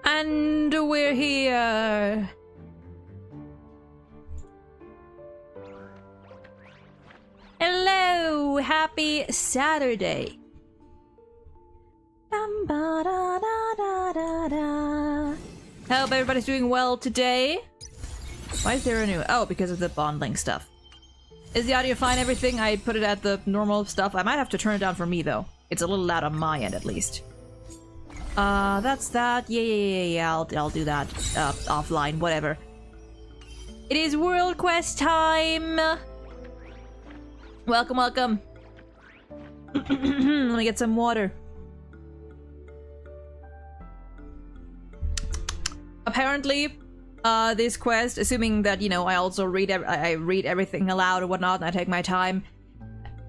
And we're here. Hello, happy Saturday. Hope everybody's doing well today. Why is there a new? Oh, because of the bonding stuff. Is the audio fine? Everything? I put it at the normal stuff. I might have to turn it down for me though. It's a little loud on my end at least. That's that. Yeah. I'll do that offline. Whatever. It is World Quest time. Welcome. Let me get some water. Apparently, this quest, assuming that I also read everything aloud or whatnot, and I take my time,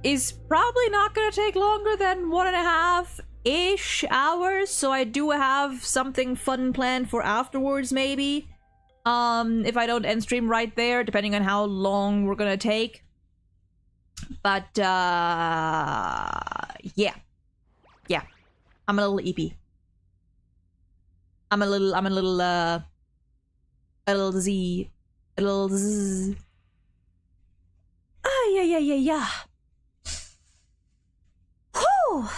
is probably not gonna take longer than 1.5-ish hours. So I do have something fun planned for afterwards, maybe. If I don't end stream right there, depending on how long we're gonna take. But yeah. I'm a little eepy. I'm a little z. Yeah. Whew.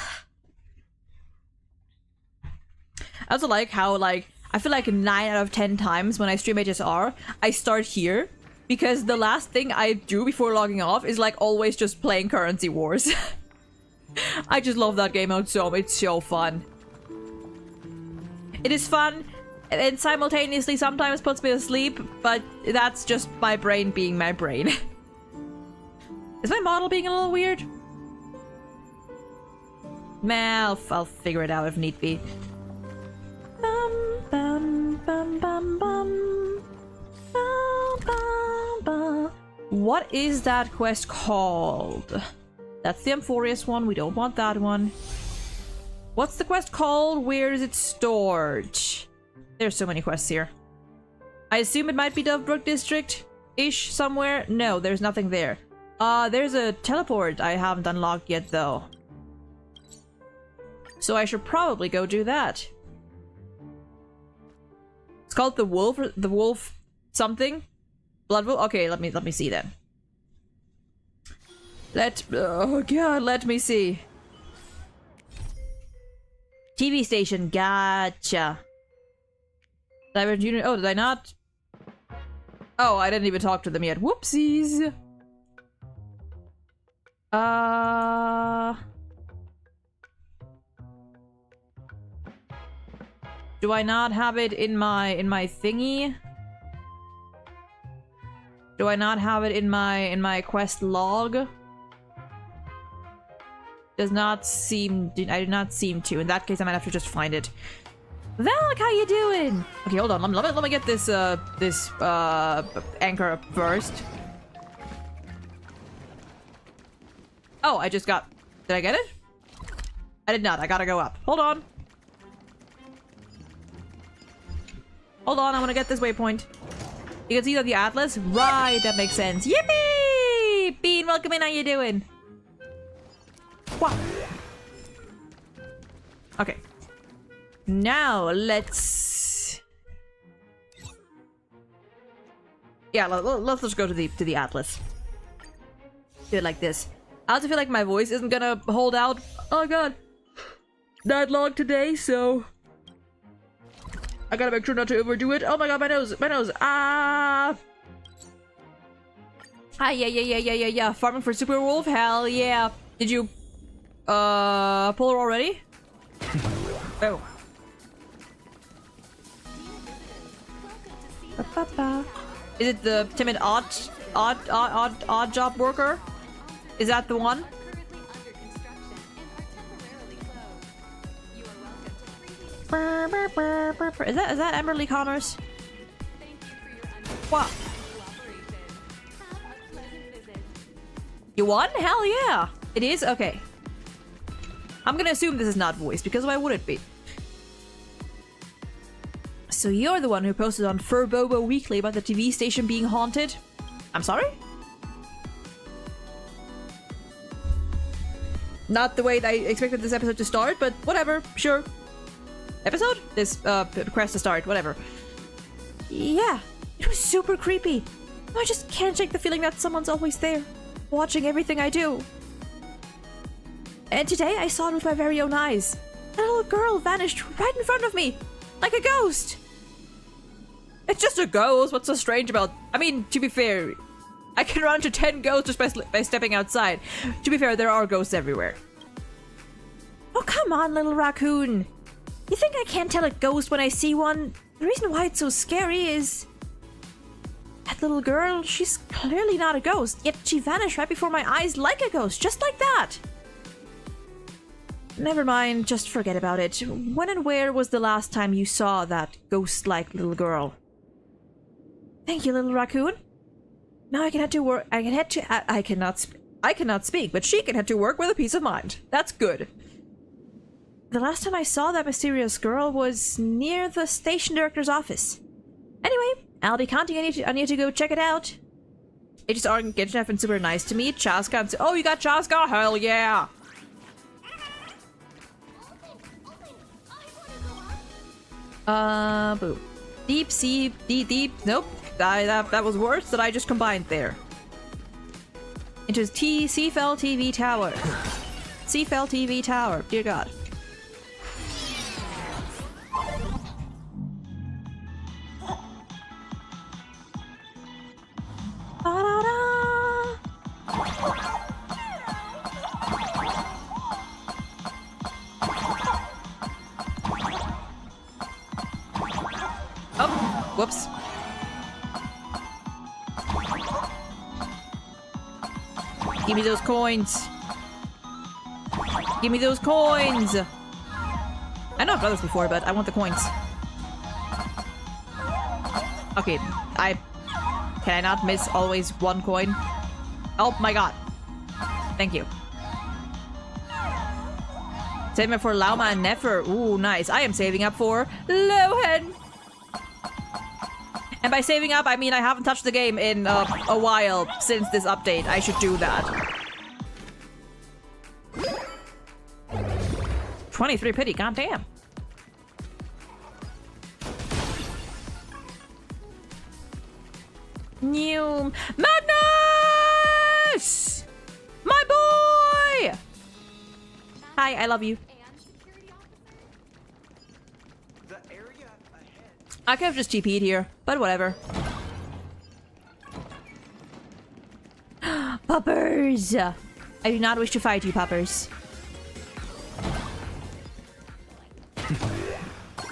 I also like how, I feel like 9 out of 10 times when I stream HSR, I start here, because the last thing I do before logging off is, always just playing Currency Wars. I just love that game mode so much. It's so fun. It is fun, and simultaneously sometimes puts me to sleep, but that's just my brain being my brain. Is my model being a little weird? Nah, I'll figure it out if need be. What is that quest called? That's the Amphorious one. We don't want that one. What's the quest called? Where is it stored? There's so many quests here. I assume it might be Dovebrook District-ish somewhere. No, there's nothing there. There's a teleport I haven't unlocked yet, though. So I should probably go do that. It's called the wolf something? Blood wolf? Okay, let me see then. Oh god, let me see. TV station, gotcha. Divergent unit. Oh, did I not? Oh, I didn't even talk to them yet. Whoopsies. Do I not have it in my thingy? Do I not have it in my quest log? Does not seem. I do not seem to. In that case, I might have to just find it. Valak, how you doing? Okay, hold on. Let me get this anchor first. Oh, I just got... Did I get it? I did not. I gotta go up. Hold on. Hold on, I want to get this waypoint. You can see that the atlas? Right, that makes sense. Yippee! Bean, welcome in. How you doing? Wow. Okay. Now, let's... Yeah, let's just go to the atlas. Do it like this. I also feel like my voice isn't gonna hold out. Oh god. That long today, so... I gotta make sure not to overdo it. Oh my god, my nose! My nose! Ah! Ah, yeah. Farming for Super Wolf? Hell yeah. Did you... pull her already? Oh. Is it the timid odd job worker? Is that the one? Is that Emberly Connors? What? You won? Hell yeah! It is? Okay. I'm gonna assume this is not voice, because why would it be? So you're the one who posted on Furbobo Weekly about the TV station being haunted? I'm sorry? Not the way that I expected this episode to start, but whatever, sure. Episode? This, quest to start, whatever. Yeah, it was super creepy. I just can't shake the feeling that someone's always there, watching everything I do. And today I saw it with my very own eyes. A little girl vanished right in front of me, like a ghost. It's just a ghost, what's so strange about... I mean, to be fair, I can run into 10 ghosts just by stepping outside. To be fair, there are ghosts everywhere. Oh, come on, little raccoon. You think I can't tell a ghost when I see one? The reason why it's so scary is... That little girl, she's clearly not a ghost, yet she vanished right before my eyes like a ghost, just like that. Never mind, just forget about it. When and where was the last time you saw that ghost-like little girl? Thank you, little raccoon. Now I can head to work. I cannot speak, but she can head to work with a peace of mind. That's good. The last time I saw that mysterious girl was near the station director's office. Anyway, I'll be counting on you to go check it out. HSR and Genshin have been super nice to me. Chaska and... Oh, you got Chaska? Hell yeah! Boo. Deep sea... Deep... Nope. That was worse that I just combined there. Into Seafell TV Tower. Seafell TV Tower. Dear God. Oh, whoops. Give me those coins. Give me those coins. I know I've done this before, but I want the coins. Okay, can I not miss always one coin? Oh my god. Thank you. Saving up for Lauma and Nefer. Ooh, nice. I am saving up for Lohen. And by saving up, I mean I haven't touched the game in a while since this update. I should do that. 23 pity, goddamn. New Magnus! My boy! Hi, I love you. I could have just TP'd here, but whatever. Puppers! I do not wish to fight you, puppers.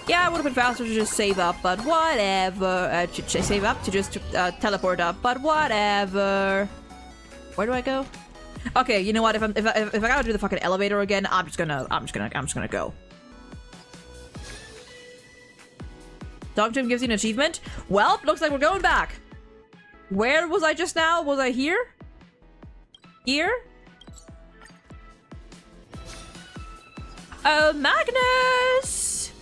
Yeah, it would have been faster to just save up, but whatever. To save up to just teleport up, but whatever. Where do I go? Okay, you know what? If I gotta do the fucking elevator again, I'm just gonna go. Talking to him gives you an achievement. Well, looks like we're going back. Where was I just now? Was I here? Here? Oh, Magnus!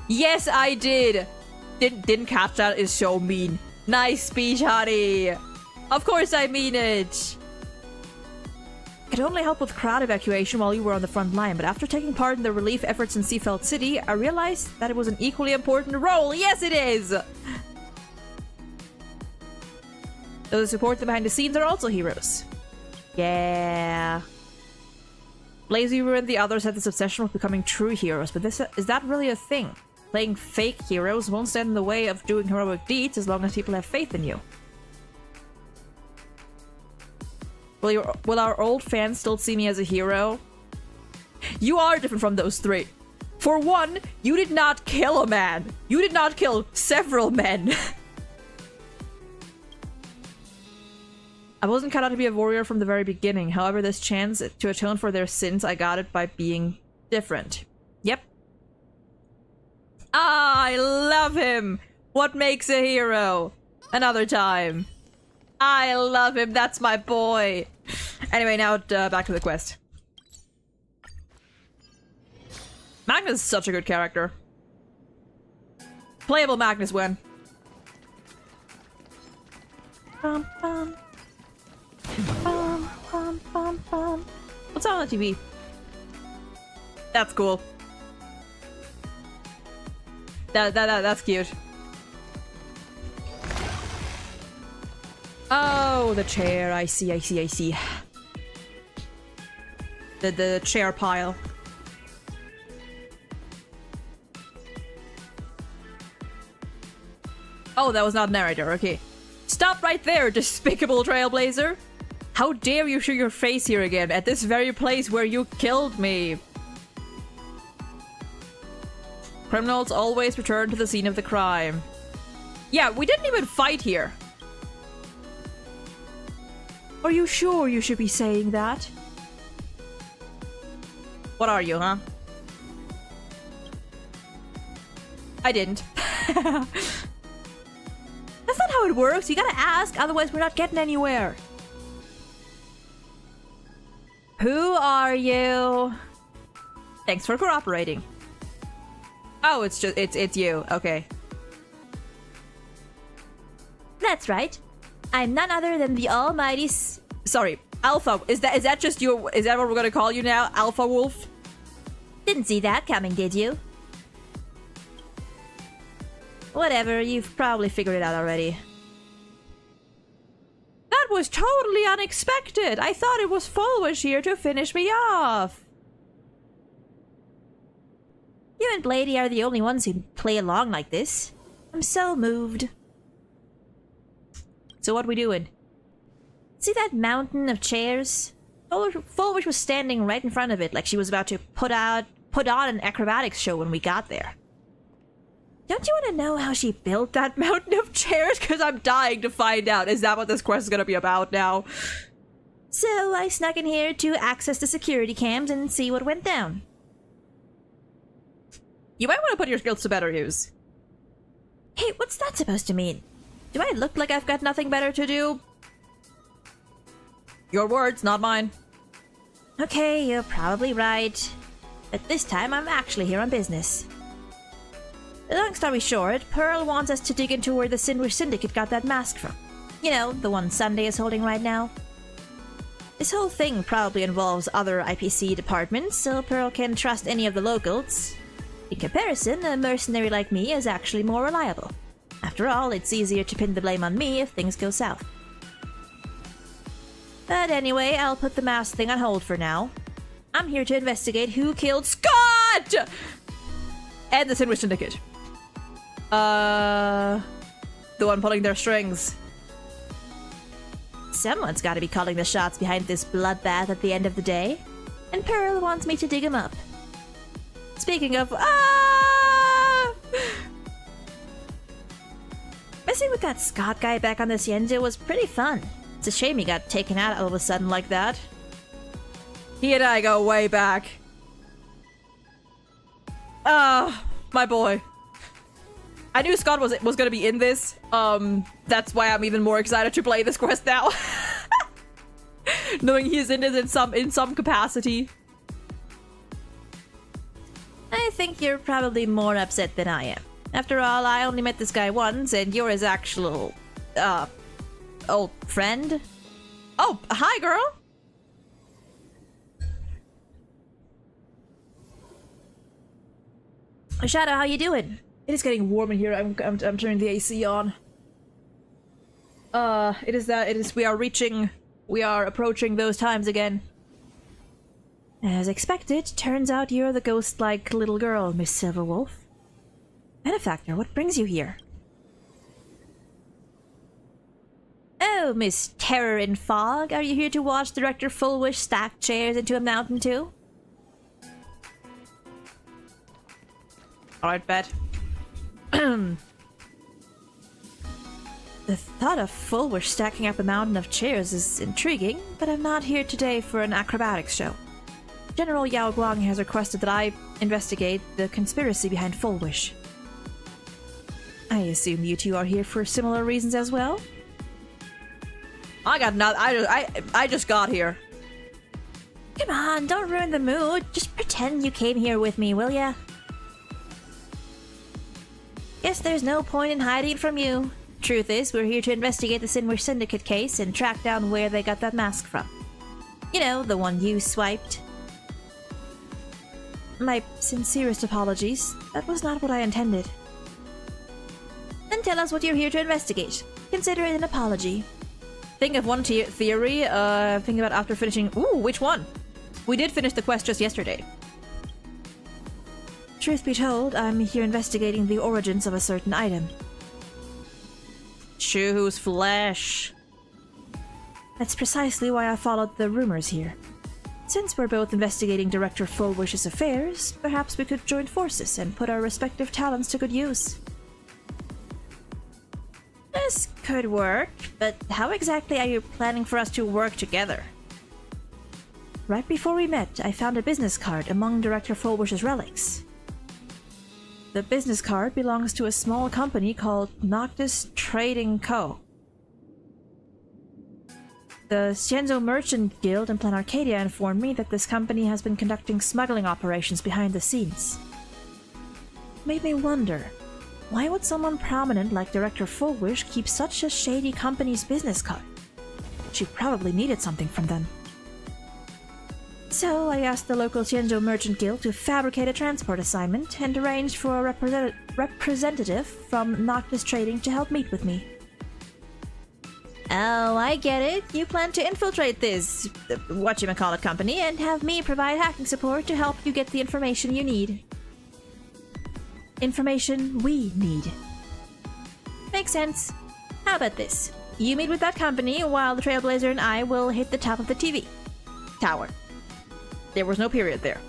Yes, I did. Didn't catch that is so mean. Nice speech, honey. Of course I mean it. I could only help with crowd evacuation while you were on the front line, but after taking part in the relief efforts in Seafeld City, I realized that it was an equally important role. Yes, it is! Those who support them behind the scenes are also heroes. Yeah. Blazer and the others had this obsession with becoming true heroes, but is that really a thing? Playing fake heroes won't stand in the way of doing heroic deeds as long as people have faith in you. Will our old fans still see me as a hero? You are different from those three. For one, you did not kill a man. You did not kill several men. I wasn't cut out to be a warrior from the very beginning. However, this chance to atone for their sins, I got it by being different. Yep. Ah, I love him. What makes a hero? Another time. I love him. That's my boy. Anyway, now back to the quest. Magnus is such a good character. Playable Magnus win. Bum, bum. Bum, bum, bum, bum. What's on the TV? That's cool. That's cute. Oh, the chair. I see. The chair pile. Oh, that was not narrator. Okay. Stop right there, despicable trailblazer. How dare you show your face here again, at this very place where you killed me. Criminals always return to the scene of the crime. Yeah, we didn't even fight here. Are you sure you should be saying that? What are you, huh? I didn't. That's not how it works. You gotta ask, otherwise we're not getting anywhere. Who are you? Thanks for cooperating. Oh, it's you. Okay. That's right. I'm none other than the almighty sorry, Alpha. Is that just you? Is that what we're gonna call you now? Alpha Wolf? Didn't see that coming, did you? Whatever, you've probably figured it out already. That was totally unexpected. I thought it was Fulwish here to finish me off. You and Blady are the only ones who play along like this. I'm so moved. So what we doing? See that mountain of chairs? Fulwish was standing right in front of it, like she was about to put on an acrobatics show when we got there. Don't you want to know how she built that mountain of chairs? Because I'm dying to find out. Is that what this quest is going to be about now? So I snuck in here to access the security cams and see what went down. You might want to put your skills to better use. Hey, what's that supposed to mean? Do I look like I've got nothing better to do? Your words, not mine. Okay, you're probably right. But this time I'm actually here on business. Long story short, Pearl wants us to dig into where the Sindwich Syndicate got that mask from. You know, the one Sunday is holding right now. This whole thing probably involves other IPC departments, so Pearl can trust any of the locals. In comparison, a mercenary like me is actually more reliable. After all, it's easier to pin the blame on me if things go south. But anyway, I'll put the mask thing on hold for now. I'm here to investigate who killed Scott! And the Sindwich Syndicate. The one pulling their strings. Someone's gotta be calling the shots behind this bloodbath at the end of the day. And Pearl wants me to dig him up. Speaking of, messing with that Scott guy back on the Hacienda was pretty fun. It's a shame he got taken out all of a sudden like that. He and I go way back. My boy. I knew Scott was gonna be in this. That's why I'm even more excited to play this quest now. Knowing he's in it in some capacity. I think you're probably more upset than I am. After all, I only met this guy once, and you're his actual, old friend. Oh, hi, girl! Shadow, how you doing? It is getting warm in here. I'm turning the AC on. We are approaching those times again. As expected, turns out you're the ghost-like little girl, Miss Silverwolf. Benefactor, what brings you here? Oh, Miss Terror in Fog, are you here to watch Director Fullwish stack chairs into a mountain too? Alright, bet. The thought of Fullwish stacking up a mountain of chairs is intriguing, but I'm not here today for an acrobatics show. General Yao Guang has requested that I investigate the conspiracy behind Fullwish. I assume you two are here for similar reasons as well? I just got here. Come on, don't ruin the mood. Just pretend you came here with me, will ya? Guess there's no point in hiding it from you. Truth is, we're here to investigate the Sinwish Syndicate case and track down where they got that mask from. You know, the one you swiped. My sincerest apologies. That was not what I intended. Then tell us what you're here to investigate. Consider it an apology. Think of one theory, think about after finishing... Ooh, which one? We did finish the quest just yesterday. Truth be told, I'm here investigating the origins of a certain item. Choose flesh. That's precisely why I followed the rumors here. Since we're both investigating Director Fullwish's affairs, perhaps we could join forces and put our respective talents to good use. This could work, but how exactly are you planning for us to work together? Right before we met, I found a business card among Director Fullwish's relics. The business card belongs to a small company called Noctis Trading Co. The Shenzhou Merchant Guild in Plan Arcadia informed me that this company has been conducting smuggling operations behind the scenes. Made me wonder, why would someone prominent like Director Fullwish keep such a shady company's business card? She probably needed something from them. So I asked the local Shenzhou Merchant Guild to fabricate a transport assignment and arranged for a representative from Noctis Trading to help meet with me. Oh, I get it. You plan to infiltrate this whatchamacallit company and have me provide hacking support to help you get the information you need. Information we need. Makes sense. How about this? You meet with that company while the Trailblazer and I will hit the top of the TV tower. There was no period there.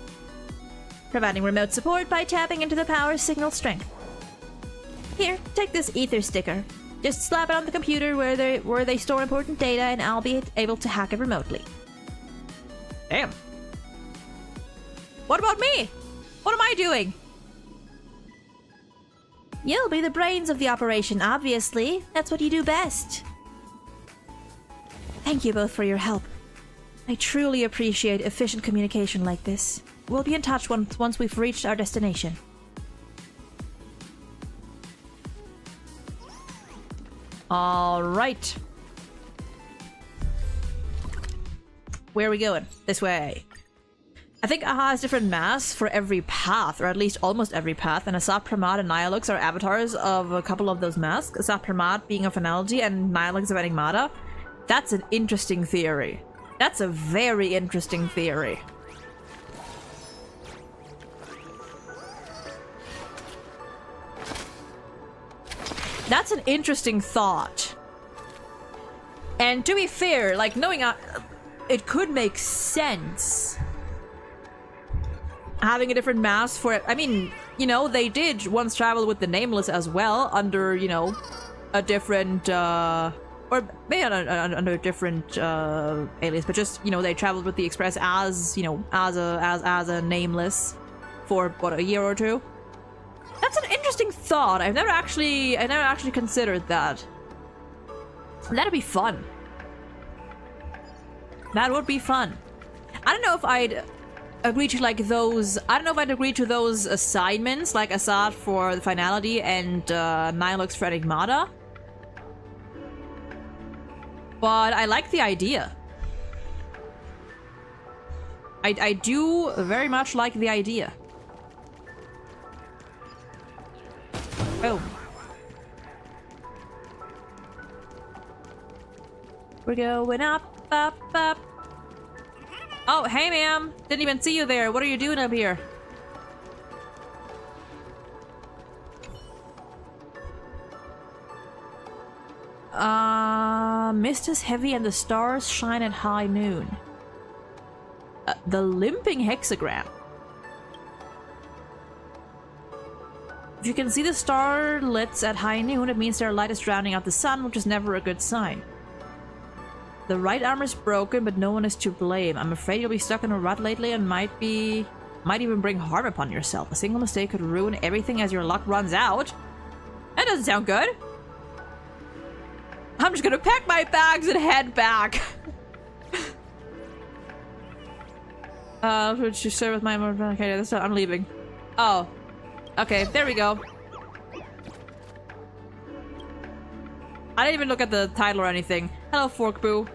Providing remote support by tapping into the power signal strength. Here, take this ether sticker. Just slap it on the computer where they store important data and I'll be able to hack it remotely. Damn. What about me? What am I doing? You'll be the brains of the operation, obviously. That's what you do best. Thank you both for your help. I truly appreciate efficient communication like this. We'll be in touch once we've reached our destination. All right. Where are we going? This way. I think AHA has different masks for every path, or at least almost every path, and Asap, Pramad, and Nihilux are avatars of a couple of those masks. Asap, Pramad being of Analogy and Nihilux of Enigmata. That's an interesting theory. That's a very interesting theory. That's an interesting thought. And to be fair, like, knowing it could make sense. Having a different mask for it. I mean, you know, they did once travel with the Nameless as well, under, you know, a different or maybe under a different alias, but just, you know, they traveled with the Express as, you know, as a nameless for what, a year or two. That's an interesting thought. I never actually considered that. That'd be fun. That would be fun. I don't know if I'd agree to like those. I don't know if I'd agree to those assignments, like Assad for the finality and Nihilux for Enigmata. But I like the idea. I do very much like the idea. Oh. We're going up, up, up. Oh, hey, ma'am. Didn't even see you there. What are you doing up here? Mist is heavy and the stars shine at high noon. The limping hexagram. If you can see the starlets at high noon, it means their light is drowning out the sun, which is never a good sign. The right arm is broken, but no one is to blame. I'm afraid you'll be stuck in a rut lately and might even bring harm upon yourself. A single mistake could ruin everything as your luck runs out. That doesn't sound good. I'm just gonna pack my bags and head back. Would you share with my... Okay, that's not... I'm leaving. Oh. Okay, there we go. I didn't even look at the title or anything. Hello, Fork Boo.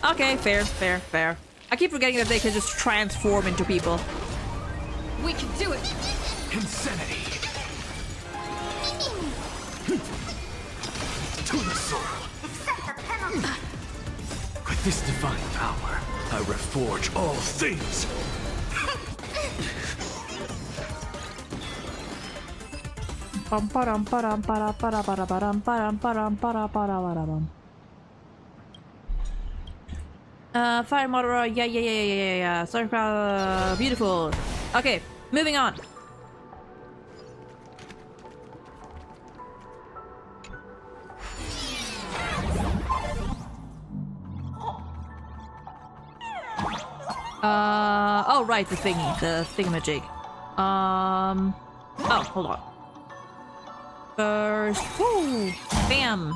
Okay, fair, fair, fair. I keep forgetting that they can just transform into people. We can do it! Insanity! To the soul! Accept the penalty! With this divine power, I reforge all things! Fire motor, yeah. Sorry, beautiful. Okay, moving on. Oh right, the thingy, the thingamajig. Oh, hold on. First, whoo, bam.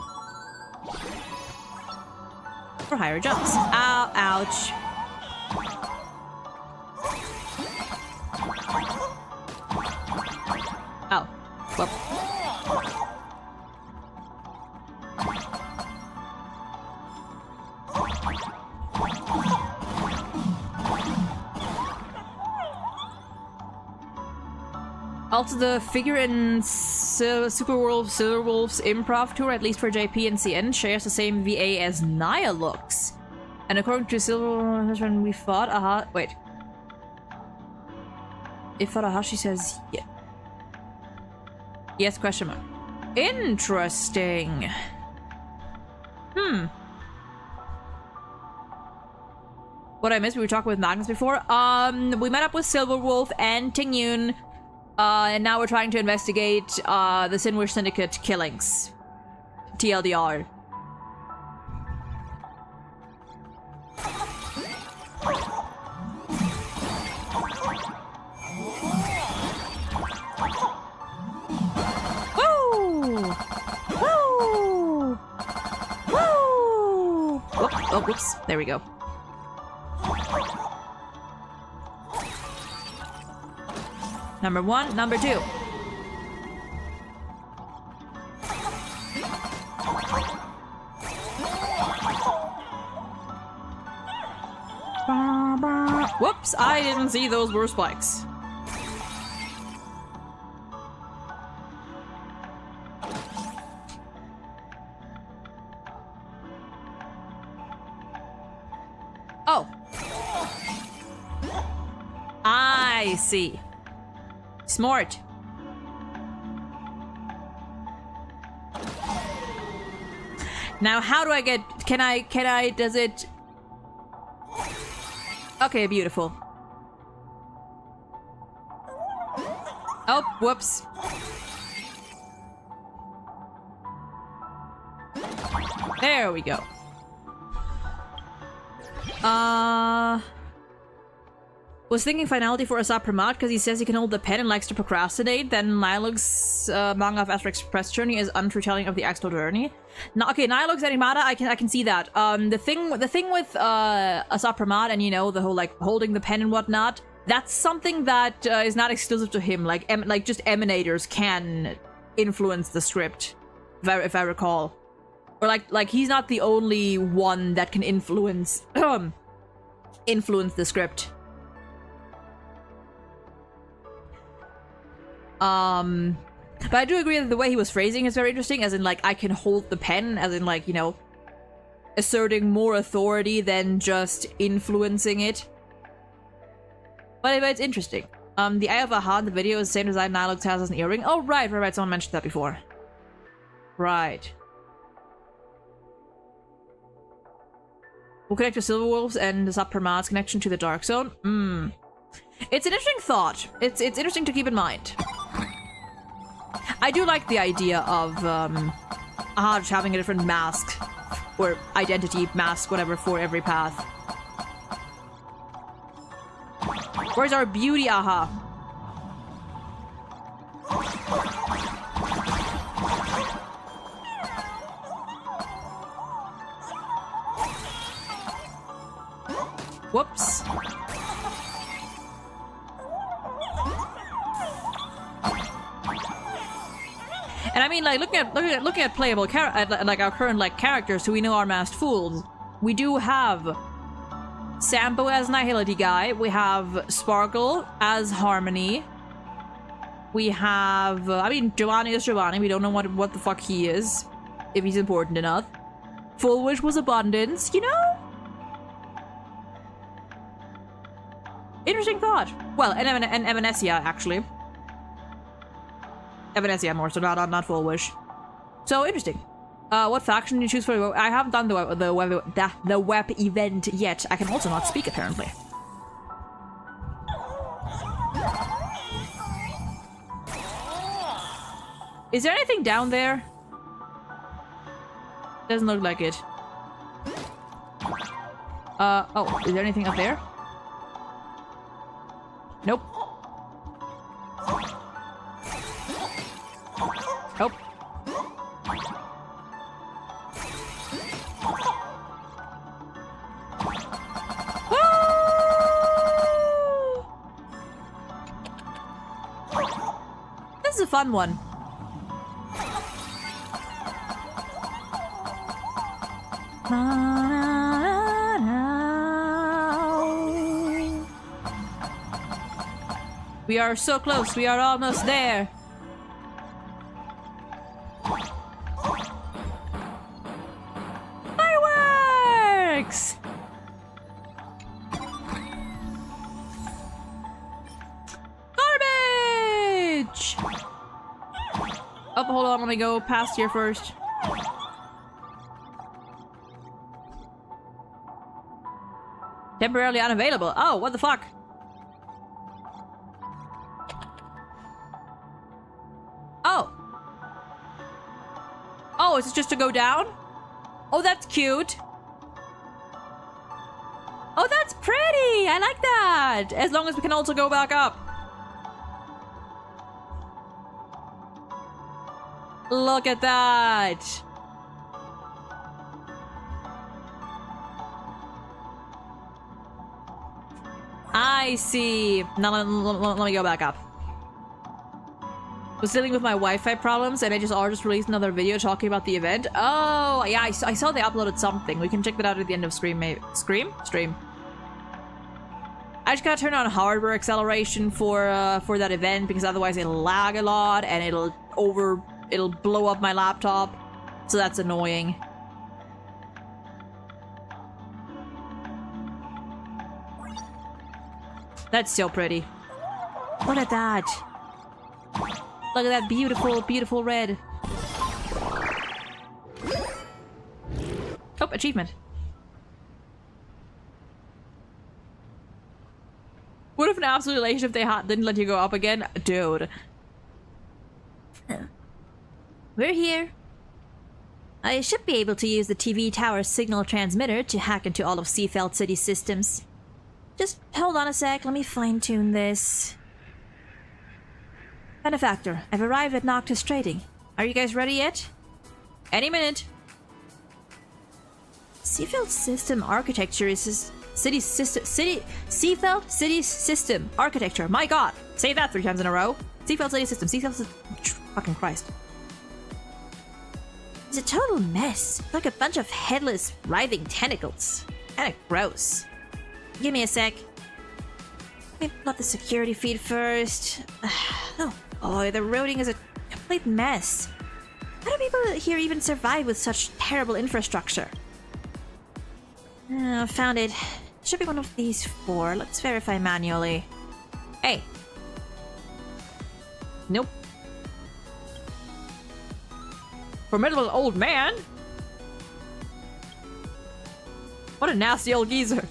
For higher jumps. Ow, ouch. Oh, whoop. Also, the figure in Silverwolf's improv tour, at least for JP and CN, shares the same VA as Naya looks. And according to Silverwolf, when we fought, wait. If Arahashi says yeah. Yes, question mark. Interesting. What I missed, we were talking with Magnus before. We met up with Silverwolf and Tingyun. And now we're trying to investigate the Sinwish Syndicate killings. TLDR. Woo! Woo! Woo! Oh, whoops. There we go. Number one, number two. Whoops, I didn't see those were spikes. Oh. I see. Smart. Now, how do I get... Can I... Does it... Okay, beautiful. Oh, whoops. There we go. Was thinking finality for Asap Ramat because he says he can hold the pen and likes to procrastinate. Then Nilug's manga of Asterix Press Journey is unretelling of the actual journey. No, okay, Nilug's Animata, I can see that. The thing with Asap Ramat and, you know, the whole like holding the pen and whatnot, that's something that is not exclusive to him. Like just emanators can influence the script, if I recall. Or like he's not the only one that can influence influence the script. But I do agree that the way he was phrasing is very interesting, as in like I can hold the pen, as in like, you know, asserting more authority than just influencing it. But it's interesting. The Eye of Aha in the video is the same design Nilux has as an earring. Oh right, someone mentioned that before. Right. We'll connect to Silver Wolves and the Subpermat's connection to the Dark Zone. It's an interesting thought. It's interesting to keep in mind. I do like the idea of Aha just having a different mask or identity mask, whatever, for every path. Where's our beauty, Aha? Whoops. And I mean, like, looking at playable like our current like characters who we know are masked fools, we do have Sampo as Nihility Guy. We have Sparkle as Harmony. We have, I mean, Giovanni is Giovanni. We don't know what the fuck he is, if he's important enough. Full Wish was Abundance, you know? Interesting thought. Well, and Evanesia, actually. Evanesia more, so not Full Wish. So, interesting. What faction do you choose for? I haven't done the web event yet. I can also not speak, apparently. Is there anything down there? Doesn't look like it. Oh, is there anything up there? Nope. Nope. Woo! This is a fun one. We are so close, we are almost there. Fireworks! Garbage! Oh, hold on, let me go past here first. Temporarily unavailable. Oh, what the fuck? Oh. Oh, is it just to go down? Oh, that's cute. Oh, that's pretty. I like that. As long as we can also go back up. Look at that. I see. Now let me go back up. Was dealing with my Wi-Fi problems and I just released another video talking about the event. Oh, yeah, I saw they uploaded something. We can check that out at the end of Stream. Stream? I just gotta turn on hardware acceleration for that event because otherwise it'll lag a lot and it'll blow up my laptop. So that's annoying. That's so pretty. Look at that. Look at that beautiful, beautiful red. Oh, achievement. What if an absolute elation if they didn't let you go up again? Dude. We're here. I should be able to use the TV tower signal transmitter to hack into all of Seafeld City's systems. Just hold on a sec, let me fine-tune this. Benefactor, I've arrived at Noctis Trading. Are you guys ready yet? Any minute. Seafeld System Architecture is Seafeld City's system architecture. My god! Say that 3 times in a row. Seafeld City system. Fucking Christ. It's a total mess. Like a bunch of headless, writhing tentacles. Kinda gross. Give me a sec. Let me plot the security feed first. Oh boy, the routing is a complete mess. How do people here even survive with such terrible infrastructure? Found it. Should be one of these 4. Let's verify manually. Hey. Nope. Formidable old man? What a nasty old geezer.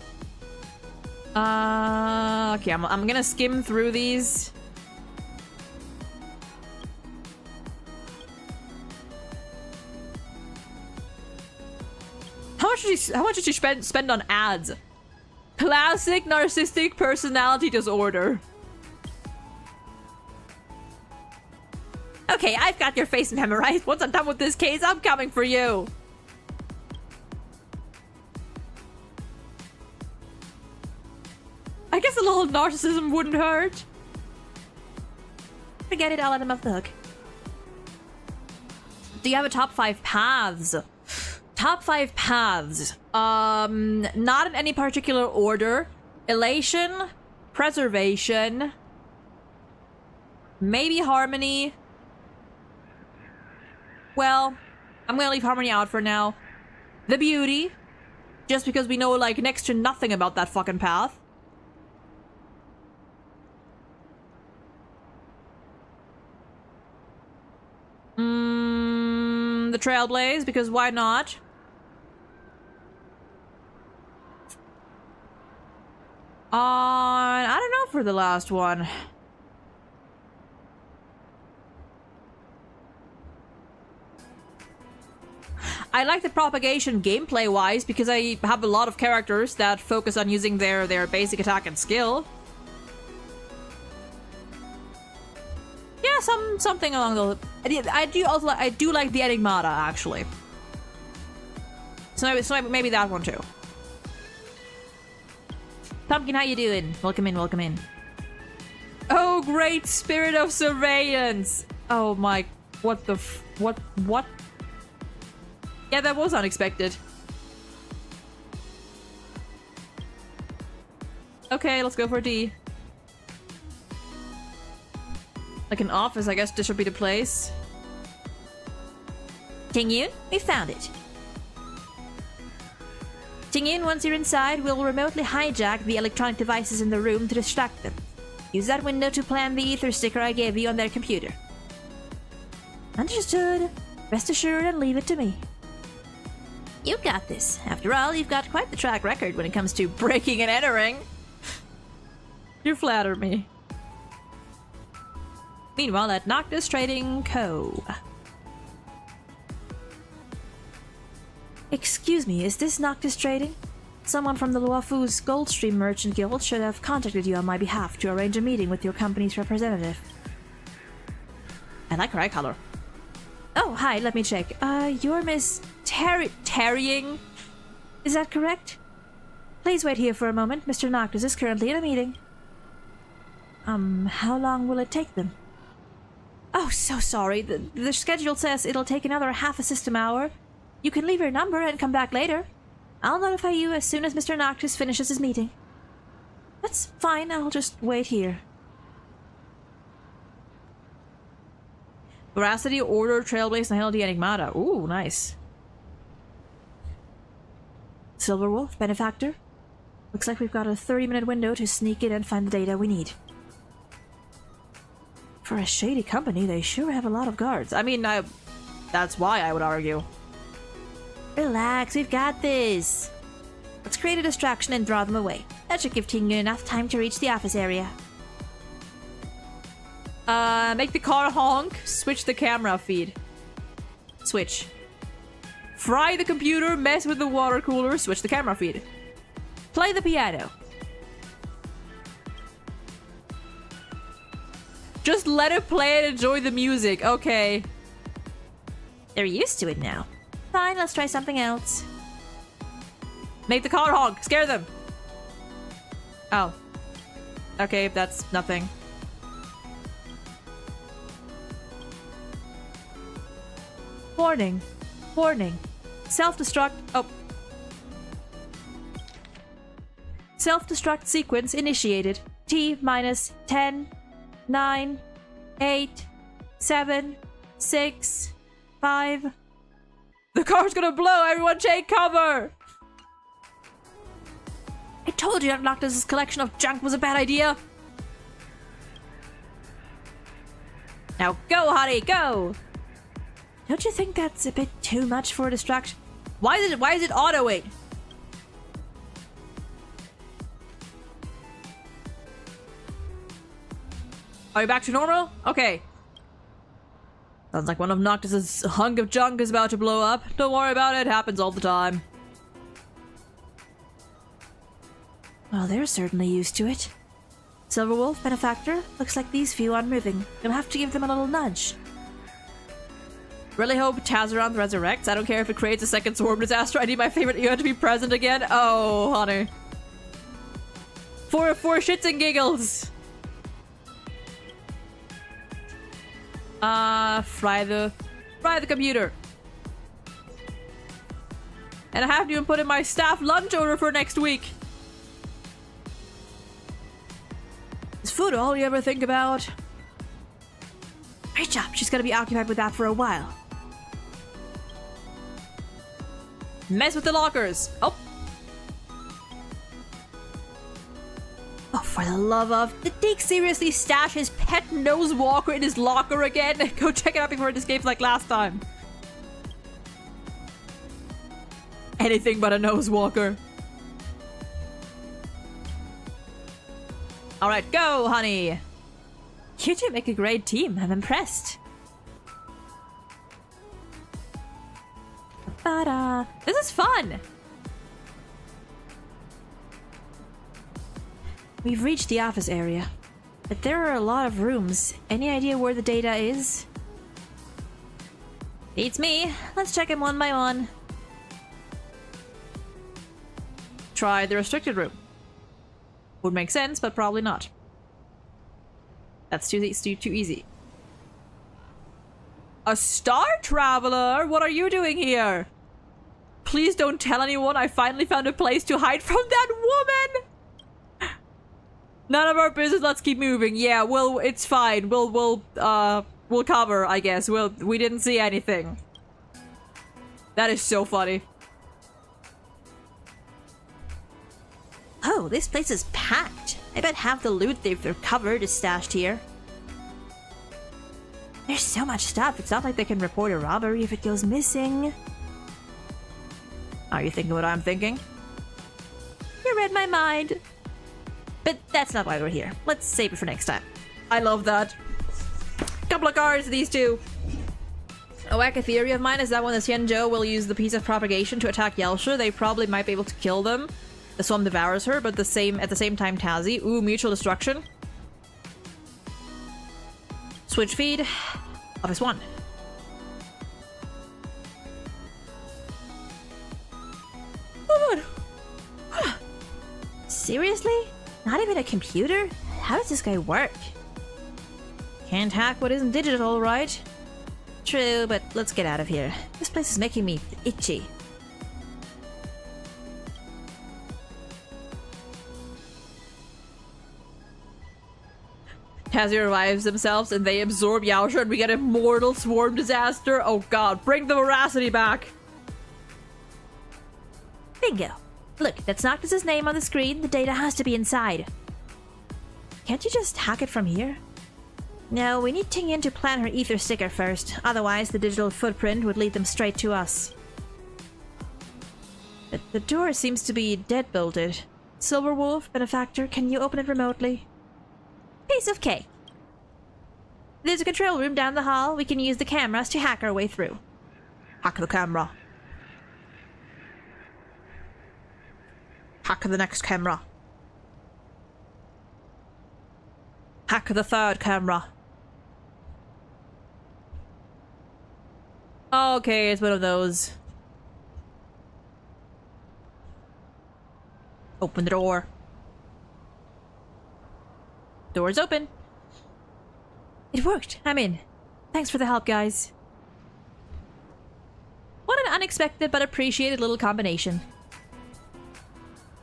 Okay, I'm gonna skim through these. How much did she spend on ads? Classic narcissistic personality disorder. Okay, I've got your face memorized. Once I'm done with this case, I'm coming for you. I guess a little narcissism wouldn't hurt. Forget it, I'll let him off the hook. Do you have a top 5 paths? Top 5 paths. Not in any particular order. Elation, preservation, maybe harmony. Well, I'm gonna leave harmony out for now. The beauty, just because we know like next to nothing about that fucking path. The Trailblaze, because why not? I don't know for the last one. I like the propagation gameplay-wise because I have a lot of characters that focus on using their basic attack and skill. Yeah, something along those. I do like the Enigmata actually. So maybe that one too. Pumpkin, how you doing? Welcome in, welcome in. Oh, great spirit of surveillance! Oh my, what the what? Yeah, that was unexpected. Okay, let's go for D. Like an office, I guess this should be the place. Ting-Yun, we found it. Ting-Yun, once you're inside, we'll remotely hijack the electronic devices in the room to distract them. Use that window to plant the ether sticker I gave you on their computer. Understood. Rest assured and leave it to me. You got this. After all, you've got quite the track record when it comes to breaking and entering. You flatter me. Meanwhile, at Noctis Trading Co. Excuse me, is this Noctis Trading? Someone from the Luofu's Goldstream Merchant Guild should have contacted you on my behalf to arrange a meeting with your company's representative. I like her eye color. Oh, hi, let me check. You're Miss Tarrying? Is that correct? Please wait here for a moment. Mr. Noctis is currently in a meeting. How long will it take them? Oh, so sorry. The schedule says it'll take another half a system hour. You can leave your number and come back later. I'll notify you as soon as Mr. Noctis finishes his meeting. That's fine, I'll just wait here. Veracity, Order, Trailblaze, Nihility, Enigmata. Ooh, nice. Silver Wolf, Benefactor. Looks like we've got a 30-minute window to sneak in and find the data we need. For a shady company, they sure have a lot of guards. I mean, that's why I would argue. Relax, we've got this. Let's create a distraction and draw them away. That should give Ting-Yun enough time to reach the office area. Make the car honk. Switch the camera feed. Switch. Fry the computer, mess with the water cooler, switch the camera feed. Play the piano. Just let it play and enjoy the music, okay. They're used to it now. Fine, let's try something else. Make the car honk, scare them. Oh. Okay, that's nothing. Warning. Warning. Self-destruct. Oh. Self-destruct sequence initiated. T minus 10, 9, 8, 7, 6, 5. The car's gonna blow! Everyone take cover! I told you unlocked this collection of junk was a bad idea! Now go, honey, go! Don't you think that's a bit too much for a distraction? Why is it autoing? Are you back to normal? Okay. Sounds like one of Noctis's hunk of junk is about to blow up. Don't worry about it, happens all the time. Well, they're certainly used to it. Silverwolf, Benefactor, looks like these few aren't moving. You'll have to give them a little nudge. Really hope Tazaran resurrects. I don't care if it creates a second swarm disaster. I need my favorite EO to be present again. Oh, honey. For shits and giggles. Fry the computer. And I haven't even put in my staff lunch order for next week. Is food all you ever think about? Great job. She's gonna be occupied with that for a while. Mess with the lockers. Oh. Oh, for the love of... Did Deke seriously stash his pet nose walker in his locker again? Go check it out before it escapes like last time. Anything but a nose walker. Alright, go, honey. You two make a great team. I'm impressed. Ta-da. This is fun. We've reached the office area, but there are a lot of rooms. Any idea where the data is? Beats me. Let's check them one by one. Try the restricted room. Would make sense, but probably not. That's too easy. A star traveler? What are you doing here? Please don't tell anyone I finally found a place to hide from that woman! None of our business, let's keep moving. Yeah, well, it's fine. We'll cover, I guess. We didn't see anything. That is so funny. Oh, this place is packed. I bet half the loot they've recovered is stashed here. There's so much stuff, it's not like they can report a robbery if it goes missing. Are you thinking what I'm thinking? You read my mind. But that's not why we're here. Let's save it for next time. I love that. Couple of cards, these two. A wacky theory of mine is that when the Xianzhou will use the piece of propagation to attack Yelsha, they probably might be able to kill them. The Swarm devours her, but at the same time Tazi. Ooh, mutual destruction. Switch feed. Office 1. Oh god. Seriously? Not even a computer? How does this guy work? Can't hack what isn't digital, right? True, but let's get out of here. This place is making me itchy. Tazi revives themselves and they absorb Yaosha and we get a mortal swarm disaster. Oh god, bring the veracity back! Bingo! Look, that's Noctis's name on the screen. The data has to be inside. Can't you just hack it from here? No, we need Tingyan to plant her ether sticker first. Otherwise, the digital footprint would lead them straight to us. But the door seems to be dead-bolted. Silverwolf, Benefactor, can you open it remotely? Piece of cake. There's a control room down the hall. We can use the cameras to hack our way through. Hack the camera. Hack the next camera. Hack the third camera. Okay, it's one of those. Open the door. Door's open. It worked. I'm in. Thanks for the help, guys. What an unexpected but appreciated little combination.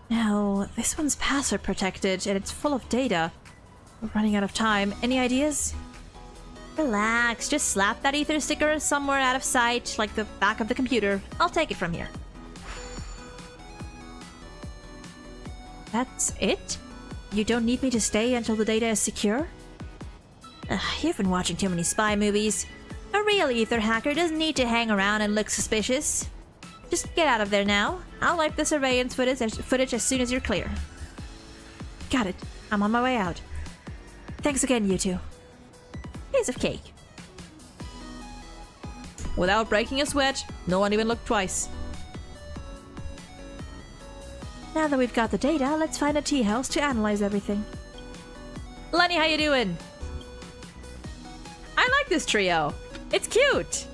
Now, this one's password protected and it's full of data. We're running out of time. Any ideas? Relax. Just slap that ether sticker somewhere out of sight, like the back of the computer. I'll take it from here. That's it? You don't need me to stay until the data is secure? You've been watching too many spy movies. A real ether hacker doesn't need to hang around and look suspicious. Just get out of there now. I'll wipe the surveillance footage as soon as you're clear. Got it. I'm on my way out. Thanks again, you two. Piece of cake. Without breaking a sweat, no one even looked twice. Now that we've got the data, let's find a tea house to analyze everything. Lenny, how you doing? I like this trio. It's cute.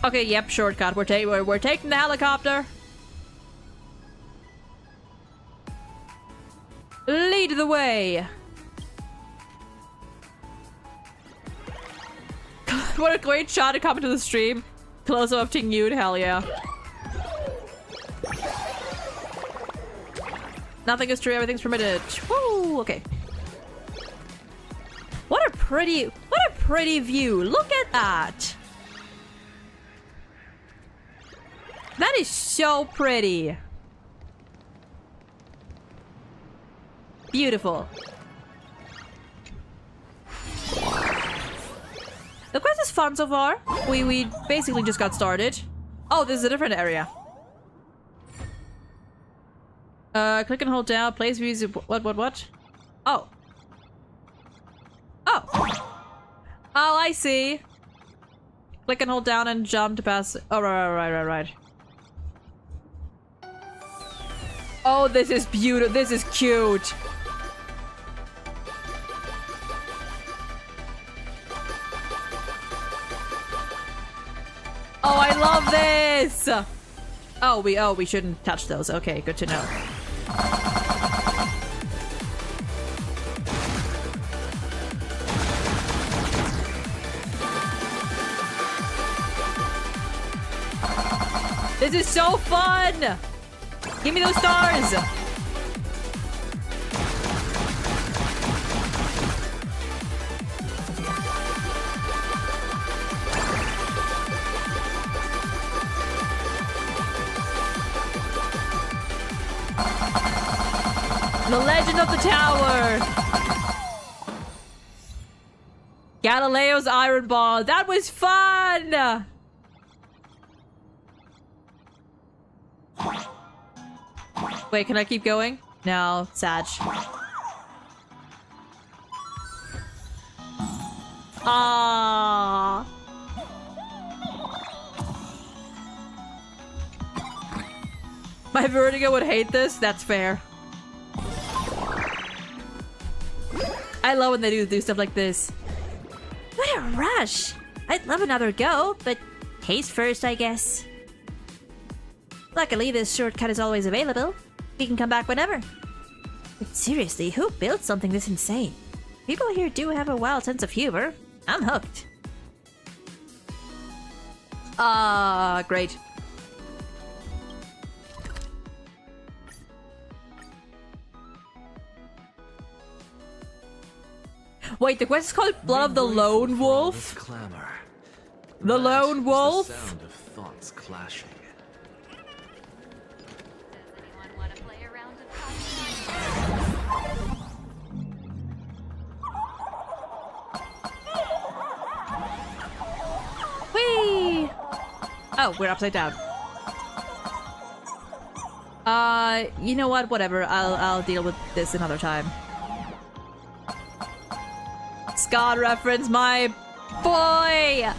Okay, yep, shortcut. We're taking the helicopter. Lead the way. What a great shot to come into the stream. Close up to nude, hell yeah. Nothing is true, everything's permitted. Woo, okay. What a pretty view. Look at that. That is so pretty. Beautiful. The quest is fun so far. We basically just got started. Oh, this is a different area. Click and hold down. Place views. What? Oh. Oh. Oh, I see. Click and hold down and jump to pass. Oh, right. Oh, this is beautiful. This is cute. Oh, I love this. Oh, we shouldn't touch those. Okay, good to know. This is so fun! Give me those stars! The Legend of the Tower! Galileo's Iron Ball. That was fun! Wait, can I keep going? No, Sag. Ah. My vertigo would hate this. That's fair. I love when they do stuff like this. What a rush! I'd love another go, but haste first, I guess. Luckily, this shortcut is always available. We can come back whenever. But seriously, who built something this insane? People here do have a wild sense of humor. I'm hooked. Great. Wait, the quest is called Blood of the Lone Wolf? Clamor. The Lone Wolf? The sound of thoughts clashing. Anyone want to play a round of Whee! Oh, we're upside down. You know what? Whatever. I'll deal with this another time. Scott reference. My Boy!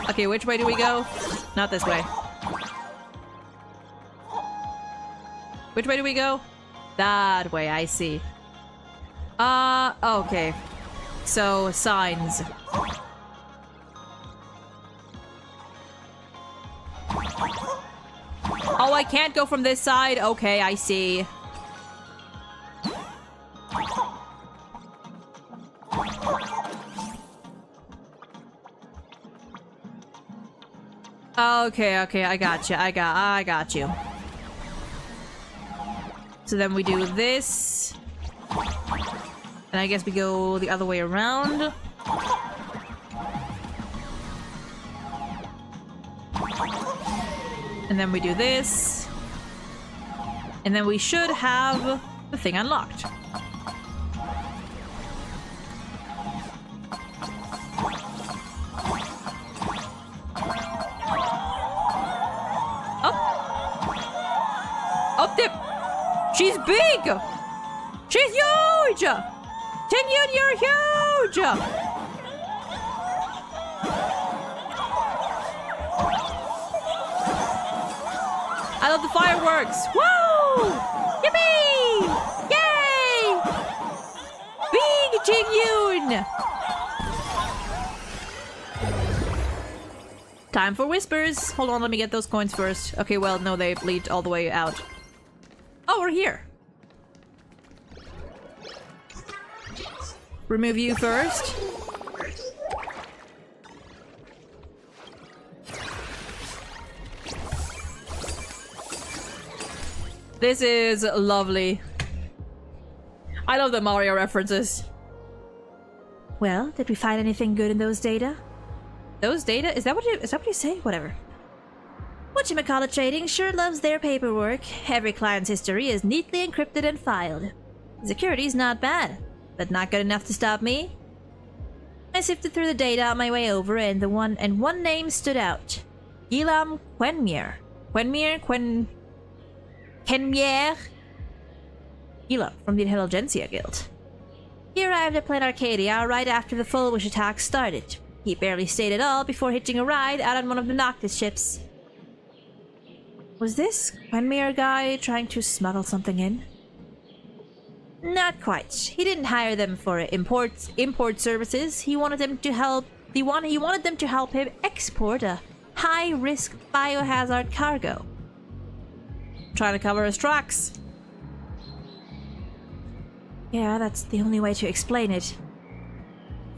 Okay, which way do we go? Not this way. Which way do we go? That way, I see. Okay. So, signs. Oh, I can't go from this side? Okay, I see. Okay, I got you. I got you. So then we do this. And I guess we go the other way around. And then we do this. And then we should have the thing unlocked. Up there! She's big! She's huge! Tingyun, you're huge! I love the fireworks! Woo! Yippee! Yay! Big Tingyun! Time for whispers. Hold on, let me get those coins first. Okay, well, no, they lead all the way out. Oh, we're here. Remove you first. This is lovely. I love the Mario references. Well, did we find anything good in those data? Those data? Is that what you say? Whatever. Whatchamacallit Trading sure loves their paperwork. Every client's history is neatly encrypted and filed. Security's not bad, but not good enough to stop me. I sifted through the data on my way over, and one name stood out. Gilam Quenmier. Kenmier? Gilam from the Intelligentsia Guild. He arrived at Planet Arcadia right after the Full Wish attack started. He barely stayed at all before hitching a ride out on one of the Noctis ships. Was this Quenmier guy trying to smuggle something in? Not quite. He didn't hire them for import services. He wanted them to help. He wanted them to help him export a high-risk biohazard cargo. Trying to cover his tracks. Yeah, that's the only way to explain it.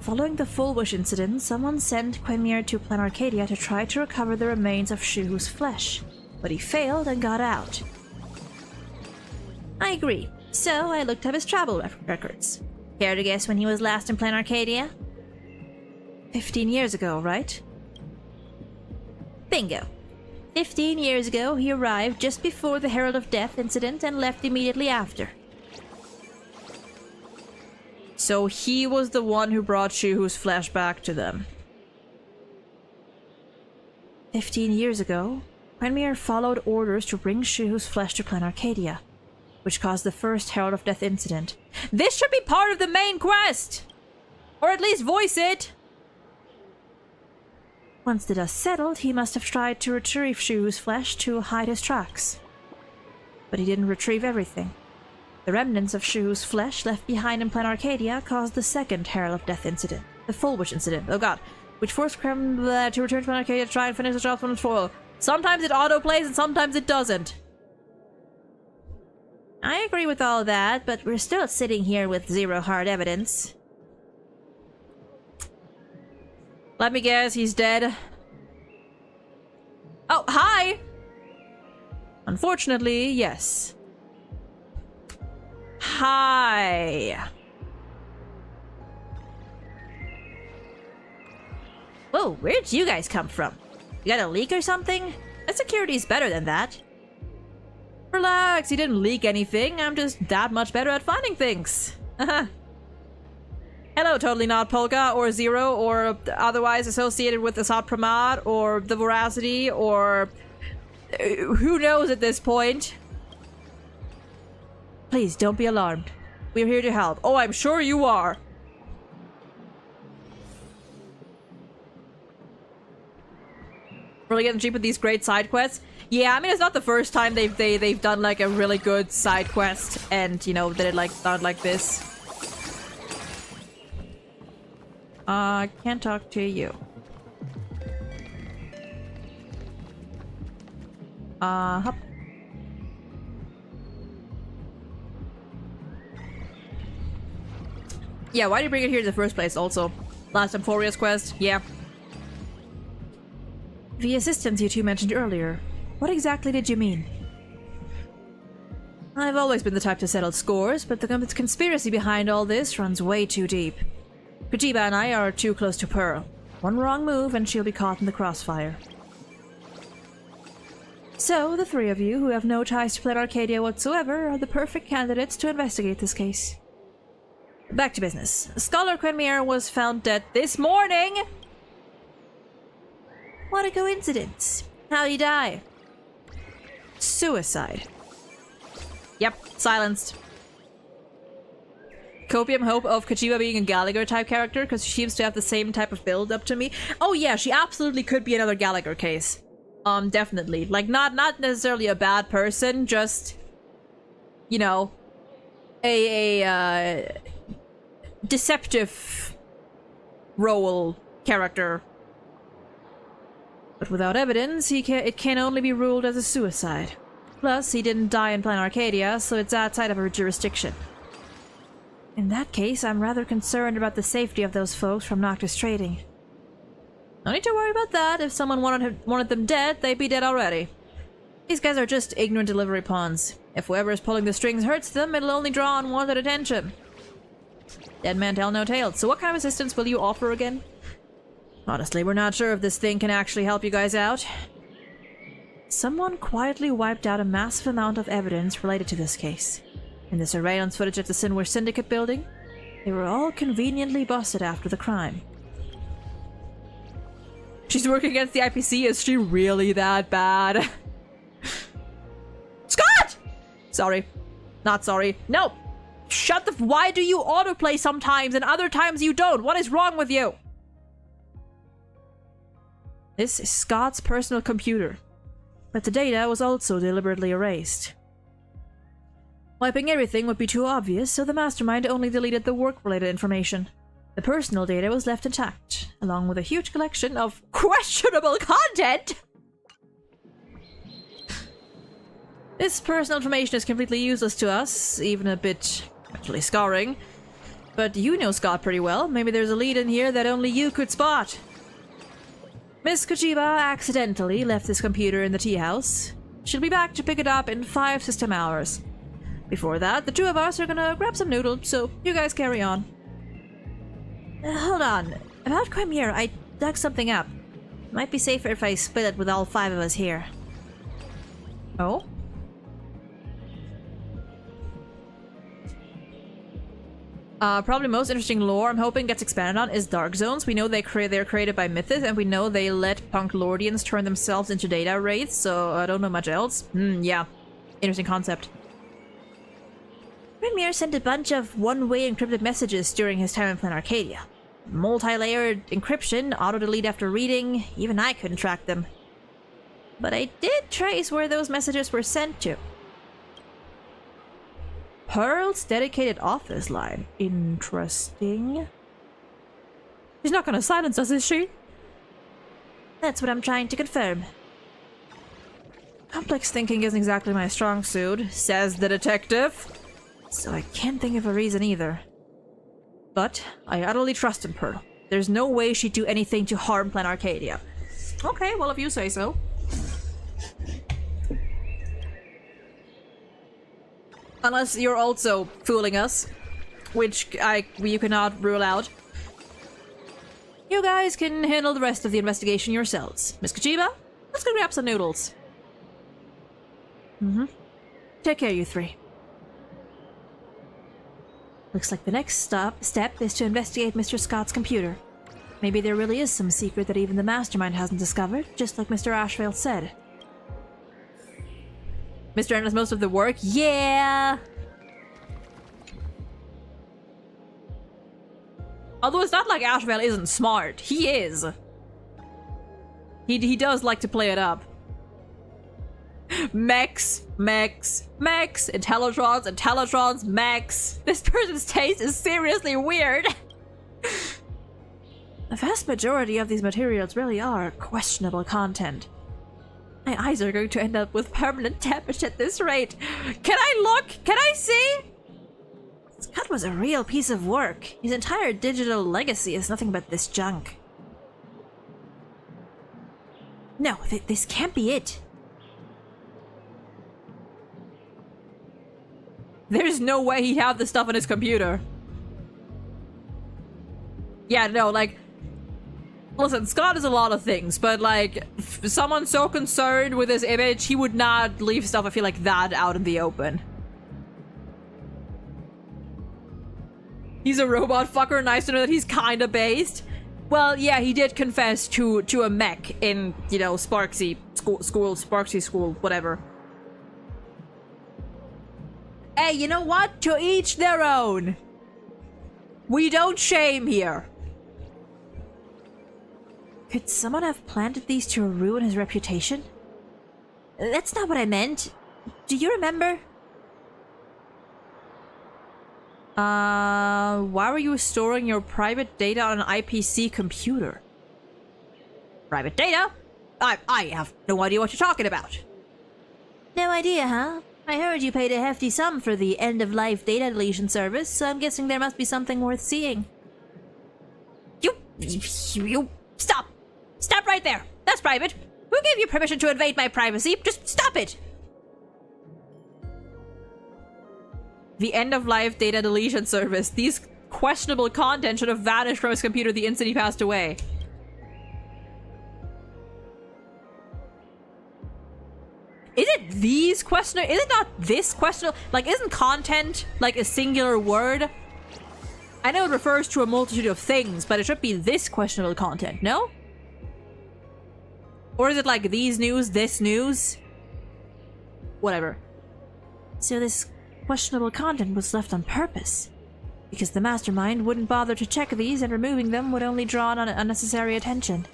Following the Full Wish incident, someone sent Quenmier to Planet Arcadia to try to recover the remains of Shuhu's flesh, but he failed and got out. I agree, so I looked up his travel records. Care to guess when he was last in Planet Arcadia? 15 years ago, right? Bingo. 15 years ago, he arrived just before the Herald of Death incident and left immediately after. So he was the one who brought Shuhu's flesh back to them. 15 years ago, Quenmier followed orders to bring Shuhu's flesh to Planet Arcadia, which caused the first Herald of Death incident. This should be part of the main quest! Or at least voice it! Once the dust settled, he must have tried to retrieve Shuhu's flesh to hide his tracks. But he didn't retrieve everything. The remnants of Shuhu's flesh left behind in Planet Arcadia caused the second Herald of Death incident, the Full Wish incident, oh god, which forced Krem to return to Planet Arcadia to try and finish the job from its foil. Sometimes it autoplays and sometimes it doesn't. I agree with all that, but we're still sitting here with zero hard evidence. Let me guess, he's dead. Oh, hi! Unfortunately, yes. Hi. Whoa, where'd you guys come from? You got a leak or something? My security's better than that. Relax, you didn't leak anything. I'm just that much better at finding things. Hello, Totally Not Polka, or Zero, or otherwise associated with Assad Pramad, or the Voracity, or who knows at this point. Please, don't be alarmed. We're here to help. Oh, I'm sure you are. Really getting cheap with these great side quests. Yeah, I mean, it's not the first time they've done like a really good side quest and, you know, did it like done like this. Can't talk to you. Hup. Yeah, why did you bring it here in the first place also? Last Emphoria's quest? Yeah. The assistance you two mentioned earlier. What exactly did you mean? I've always been the type to settle scores, but the conspiracy behind all this runs way too deep. Kujiba and I are too close to Pearl. One wrong move and she'll be caught in the crossfire. So, the three of you, who have no ties to Planet Arcadia whatsoever, are the perfect candidates to investigate this case. Back to business. Scholar Quenmere was found dead this morning! What a coincidence. How'd he die? Suicide. Yep, silenced. Copium hope of Kujiba being a Gallagher type character, because she seems to have the same type of build up to me. Oh yeah, she absolutely could be another Gallagher case. Definitely. Like, not necessarily a bad person, just, you know, a deceptive role character. But without evidence, it can only be ruled as a suicide. Plus, he didn't die in Planet Arcadia, so it's outside of her jurisdiction. In that case, I'm rather concerned about the safety of those folks from Noctis Trading. No need to worry about that. If someone wanted them dead, they'd be dead already. These guys are just ignorant delivery pawns. If whoever is pulling the strings hurts them, it'll only draw unwanted attention. Dead man tell no tales. So what kind of assistance will you offer again? Honestly, we're not sure if this thing can actually help you guys out. Someone quietly wiped out a massive amount of evidence related to this case. In the surveillance footage at the Sinwar Syndicate building, they were all conveniently busted after the crime. She's working against the IPC? Is she really that bad? Scott! Sorry. Not sorry. No! Shut the why do you autoplay sometimes and other times you don't? What is wrong with you? This is Scott's personal computer. But the data was also deliberately erased. Wiping everything would be too obvious, so the mastermind only deleted the work-related information. The personal data was left intact, along with a huge collection of questionable content! This personal information is completely useless to us, even a bit mentally scarring. But you know Scott pretty well. Maybe there's a lead in here that only you could spot. Miss Kujiba accidentally left this computer in the tea house. She'll be back to pick it up in 5 system hours. Before that, the two of us are gonna grab some noodles, so you guys carry on. Hold on. About Quenmere, I dug something up. Might be safer if I split it with all 5 of us here. Oh? Probably most interesting lore I'm hoping gets expanded on is Dark Zones. We know they're created by Mythos, and we know they let Punk Lordians turn themselves into data wraiths, so I don't know much else. Yeah. Interesting concept. Quenmere sent a bunch of one-way encrypted messages during his time in Planet Arcadia. Multi-layered encryption, auto-delete after reading, even I couldn't track them. But I did trace where those messages were sent to. Pearl's dedicated office line. Interesting. She's not gonna silence us, is she? That's what I'm trying to confirm. Complex thinking isn't exactly my strong suit, says the detective. So I can't think of a reason either. But I utterly trust in Pearl. There's no way she'd do anything to harm Planet Arcadia. Okay, well if you say so. Unless you're also fooling us, which you cannot rule out. You guys can handle the rest of the investigation yourselves. Miss Kujiba, let's go grab some noodles. Take care, you three. Looks like the next step is to investigate Mr. Scott's computer. Maybe there really is some secret that even the mastermind hasn't discovered, just like Mr. Ashvale said. Mr. N does most of the work? Yeah! Although it's not like Ashvale isn't smart. He is. He does like to play it up. Mechs, Intellitrons, mechs. This person's taste is seriously weird. The vast majority of these materials really are questionable content. My eyes are going to end up with permanent damage at this rate. Can I look? Can I see? Scott was a real piece of work. His entire digital legacy is nothing but this junk. No, this can't be it. There's no way he'd have this stuff on his computer. Yeah, no, like... Listen, Scott is a lot of things, but like, someone so concerned with his image, he would not leave stuff, I feel like, that out in the open. He's a robot fucker, nice to know that he's kinda based. Well, yeah, he did confess to a mech in, you know, Sparksy school, whatever. Hey, you know what? To each their own. We don't shame here. Could someone have planted these to ruin his reputation? That's not what I meant. Do you remember? Why were you storing your private data on an IPC computer? Private data? I have no idea what you're talking about. No idea, huh? I heard you paid a hefty sum for the end-of-life data deletion service, so I'm guessing there must be something worth seeing. You stop! Stop right there! That's private! Who gave you permission to invade my privacy? Just stop it! The end-of-life data deletion service. These questionable content should have vanished from his computer the instant he passed away. Is it these questionable? Is it not this questionable? Like, isn't content like a singular word? I know it refers to a multitude of things, but it should be this questionable content, no? Or is it like these news, this news? Whatever. So this questionable content was left on purpose. Because the mastermind wouldn't bother to check these, and removing them would only draw on unnecessary attention.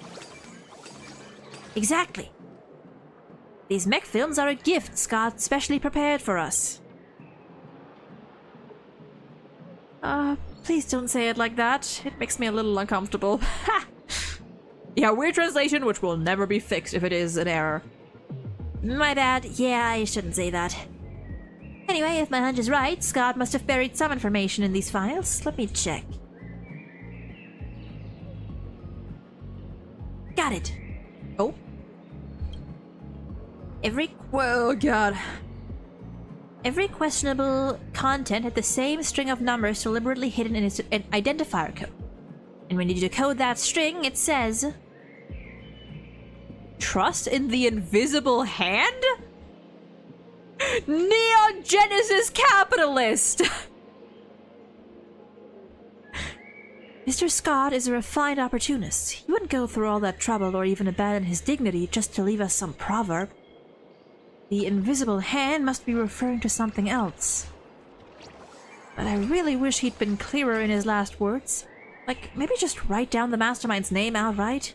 Exactly. These mech films are a gift Scott specially prepared for us. Please don't say it like that. It makes me a little uncomfortable. Ha! Yeah, weird translation, which will never be fixed if it is an error. My bad. Yeah, I shouldn't say that. Anyway, if my hunch is right, Scott must have buried some information in these files. Let me check. Got it. Oh. Oh god. Every questionable content had the same string of numbers deliberately hidden in its identifier code. And when you decode that string, it says... Trust in the invisible hand? Neon Genesis capitalist! Mr. Scott is a refined opportunist. He wouldn't go through all that trouble or even abandon his dignity just to leave us some proverb. The invisible hand must be referring to something else. But I really wish he'd been clearer in his last words. Like, maybe just write down the mastermind's name outright.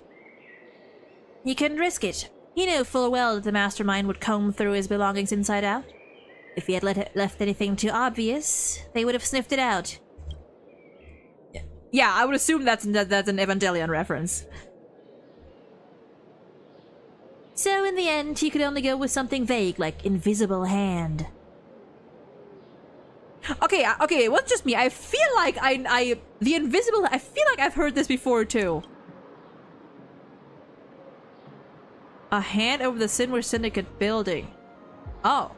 He couldn't risk it. He knew full well that the mastermind would comb through his belongings inside out. If he had left anything too obvious, they would have sniffed it out. Yeah, I would assume that's an Evangelion reference. So in the end, he could only go with something vague, like invisible hand. Okay, it wasn't just me. I feel like the invisible... I feel like I've heard this before, too. A hand over the Sinwar Syndicate building. Oh.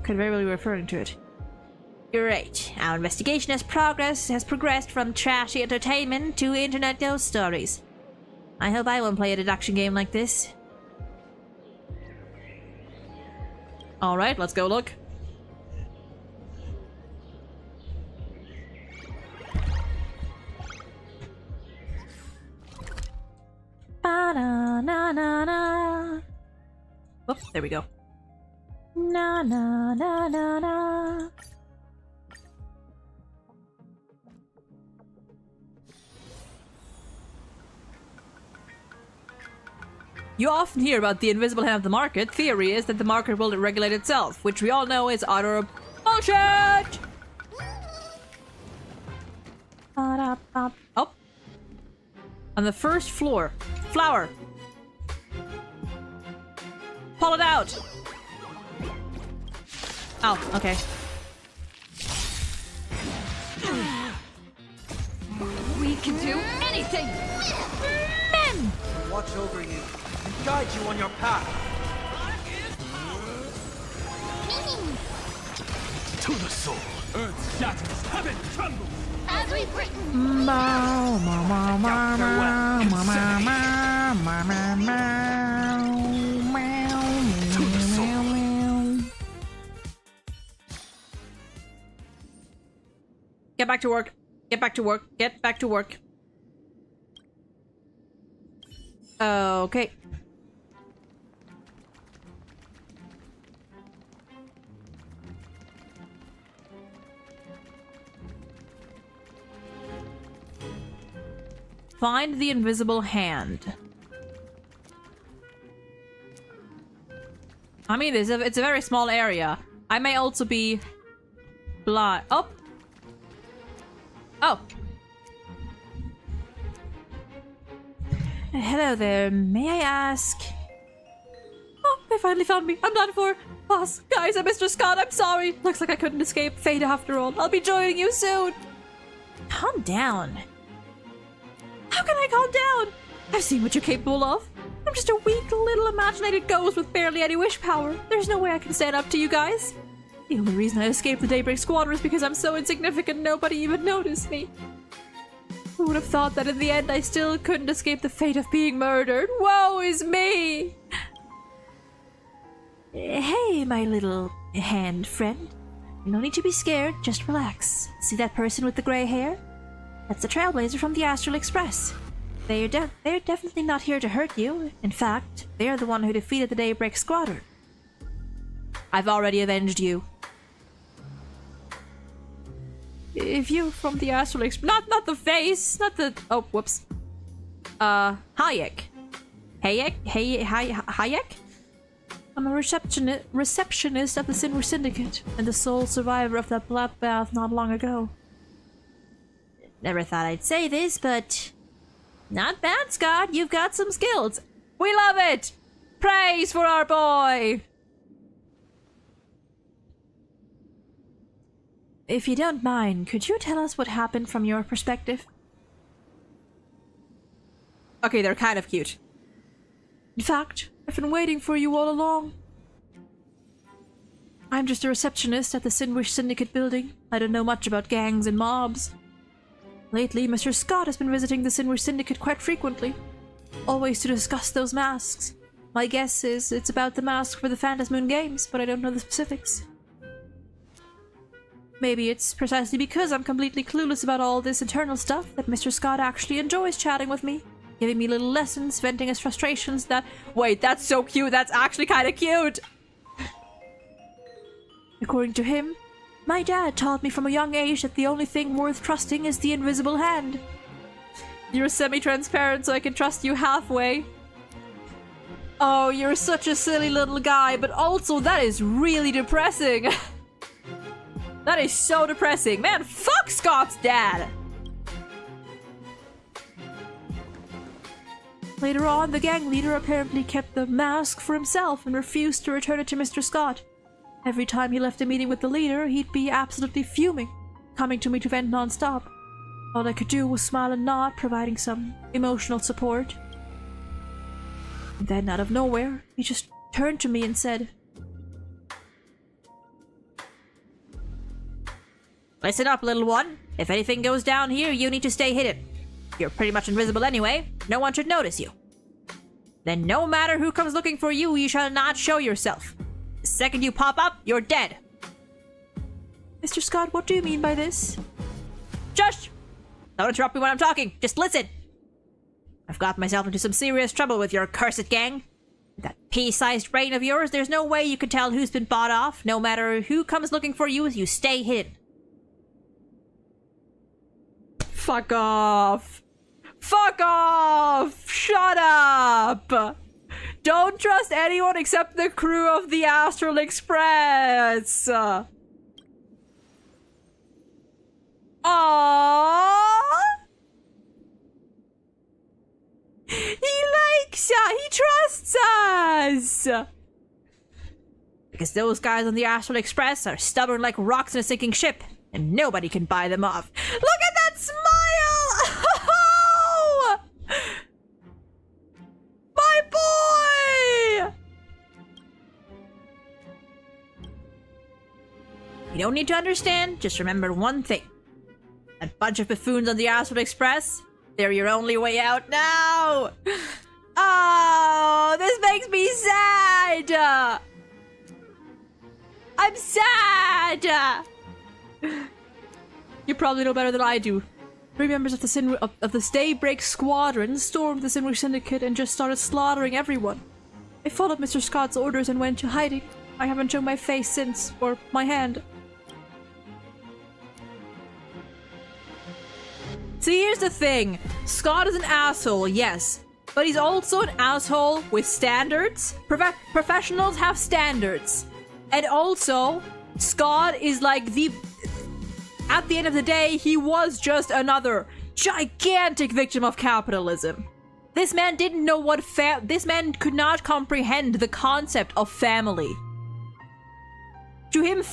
Could very well be referring to it. Great. Our investigation has progressed from trashy entertainment to internet ghost stories. I hope I won't play a deduction game like this. Alright, let's go look. Ba-da-na-na-na. Oh, there we go. Na-na-na-na-na. You often hear about the invisible hand of the market. Theory is that the market will regulate itself, which we all know is utter bullshit! Oh. On the first floor. Flower. Pull it out! Oh, okay. We can do anything! Men! Watch over you and guide you on your path. To the soul. Earth shatters, heaven trembles. As we've written! To the soul. Get back to work. Get back to work. Get back to work. Okay. Find the invisible hand. I mean, it's a very small area. I may also be blind. Oh. Oh. Hello there. May I ask? Oh, they finally found me. I'm done for. Boss, guys, I'm Mr. Scott. I'm sorry. Looks like I couldn't escape fate after all. I'll be joining you soon. Calm down. How can I calm down? I've seen what you're capable of. I'm just a weak little imaginated ghost with barely any wish power. There's no way I can stand up to you guys. The only reason I escaped the Daybreak Squadron is because I'm so insignificant nobody even noticed me. Who would have thought that in the end I still couldn't escape the fate of being murdered? Woe is me! Hey, my little hand friend. No need to be scared, just relax. See that person with the gray hair? That's the Trailblazer from the Astral Express. They're definitely not here to hurt you. In fact, they're the one who defeated the Daybreak Squadron. I've already avenged you. If you from the Astral Express, not the face, not the, oh, whoops. Hayek. Hayek? I'm a receptionist of the Sinwar Syndicate, and the sole survivor of that bloodbath not long ago. Never thought I'd say this, but not bad, Scott. You've got some skills. We love it! Praise for our boy! If you don't mind, could you tell us what happened from your perspective? Okay, they're kind of cute. In fact, I've been waiting for you all along. I'm just a receptionist at the Sinwar Syndicate building. I don't know much about gangs and mobs. Lately, Mr. Scott has been visiting the Sinwar Syndicate quite frequently. Always to discuss those masks. My guess is it's about the mask for the Phantasmoon Games, but I don't know the specifics. Maybe it's precisely because I'm completely clueless about all this internal stuff that Mr. Scott actually enjoys chatting with me, giving me little lessons, venting his frustrations that— Wait, that's so cute! That's actually kind of cute! According to him, my dad taught me from a young age that the only thing worth trusting is the invisible hand. You're semi-transparent, so I can trust you halfway. Oh, you're such a silly little guy, but also that is really depressing. That is so depressing. Man, fuck Scott's dad! Later on, the gang leader apparently kept the mask for himself and refused to return it to Mr. Scott. Every time he left a meeting with the leader, he'd be absolutely fuming, coming to me to vent non-stop. All I could do was smile and nod, providing some emotional support. And then, out of nowhere, he just turned to me and said, "Listen up, little one. If anything goes down here, you need to stay hidden. You're pretty much invisible anyway. No one should notice you. Then no matter who comes looking for you, you shall not show yourself. The second you pop up, you're dead." Mr. Scott, what do you mean by this? Shush! Don't interrupt me when I'm talking. Just listen. I've got myself into some serious trouble with your cursed gang. With that pea-sized brain of yours, there's no way you can tell who's been bought off. No matter who comes looking for you, you stay hidden. Fuck off! Fuck off! Shut up! Don't trust anyone except the crew of the Astral Express. Aww. He likes us. He trusts us. Because those guys on the Astral Express are stubborn like rocks in a sinking ship, and nobody can buy them off. Look at that smile! Oh! My boy! You don't need to understand, just remember one thing. That bunch of buffoons on the Astral Express, they're your only way out now! Oh, this makes me sad! I'm sad! You probably know better than I do. 3 members of the Daybreak Squadron stormed the Sinwick Syndicate and just started slaughtering everyone. I followed Mr. Scott's orders and went to hiding. I haven't shown my face since, or my hand. See, here's the thing. Scott is an asshole, yes. But he's also an asshole with standards. Professionals have standards. And also, Scott is like at the end of the day, he was just another gigantic victim of capitalism. This man didn't know what this man could not comprehend the concept of family. To him,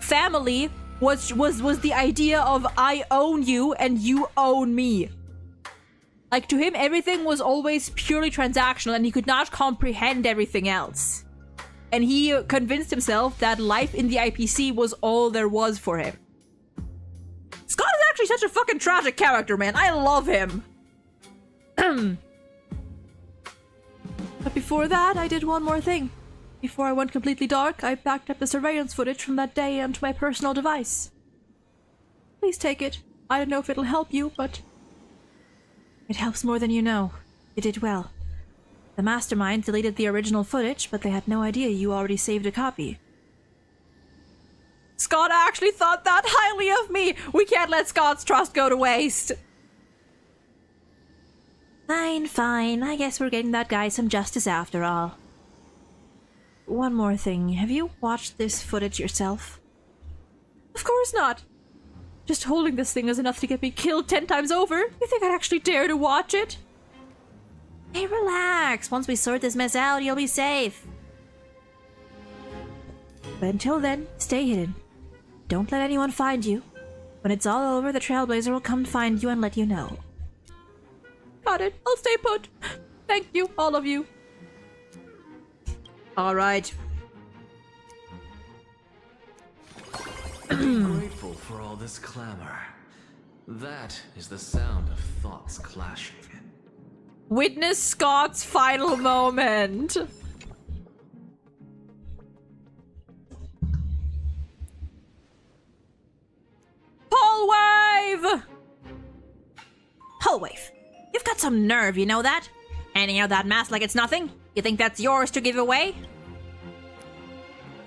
family was the idea of I own you and you own me. Like, to him, everything was always purely transactional and he could not comprehend everything else. And he convinced himself that life in the IPC was all there was for him. Scott is actually such a fucking tragic character, man. I love him. But before that, I did one more thing. Before I went completely dark, I backed up the surveillance footage from that day onto my personal device. Please take it. I don't know if it'll help you, but it helps more than you know. You did well. The mastermind deleted the original footage, but they had no idea you already saved a copy. Scott actually thought that highly of me! We can't let Scott's trust go to waste! Fine, fine. I guess we're getting that guy some justice after all. One more thing. Have you watched this footage yourself? Of course not! Just holding this thing is enough to get me killed 10 times over. You think I'd actually dare to watch it? Hey, relax. Once we sort this mess out, you'll be safe. But until then, stay hidden. Don't let anyone find you. When it's all over, the Trailblazer will come find you and let you know. Got it. I'll stay put. Thank you, all of you. Alright. Grateful for all this clamor. That is the sound of thoughts clashing. Witness Scott's final moment. Pole wave! Pole wave. You've got some nerve, you know that? Handing out that mask like it's nothing? You think that's yours to give away?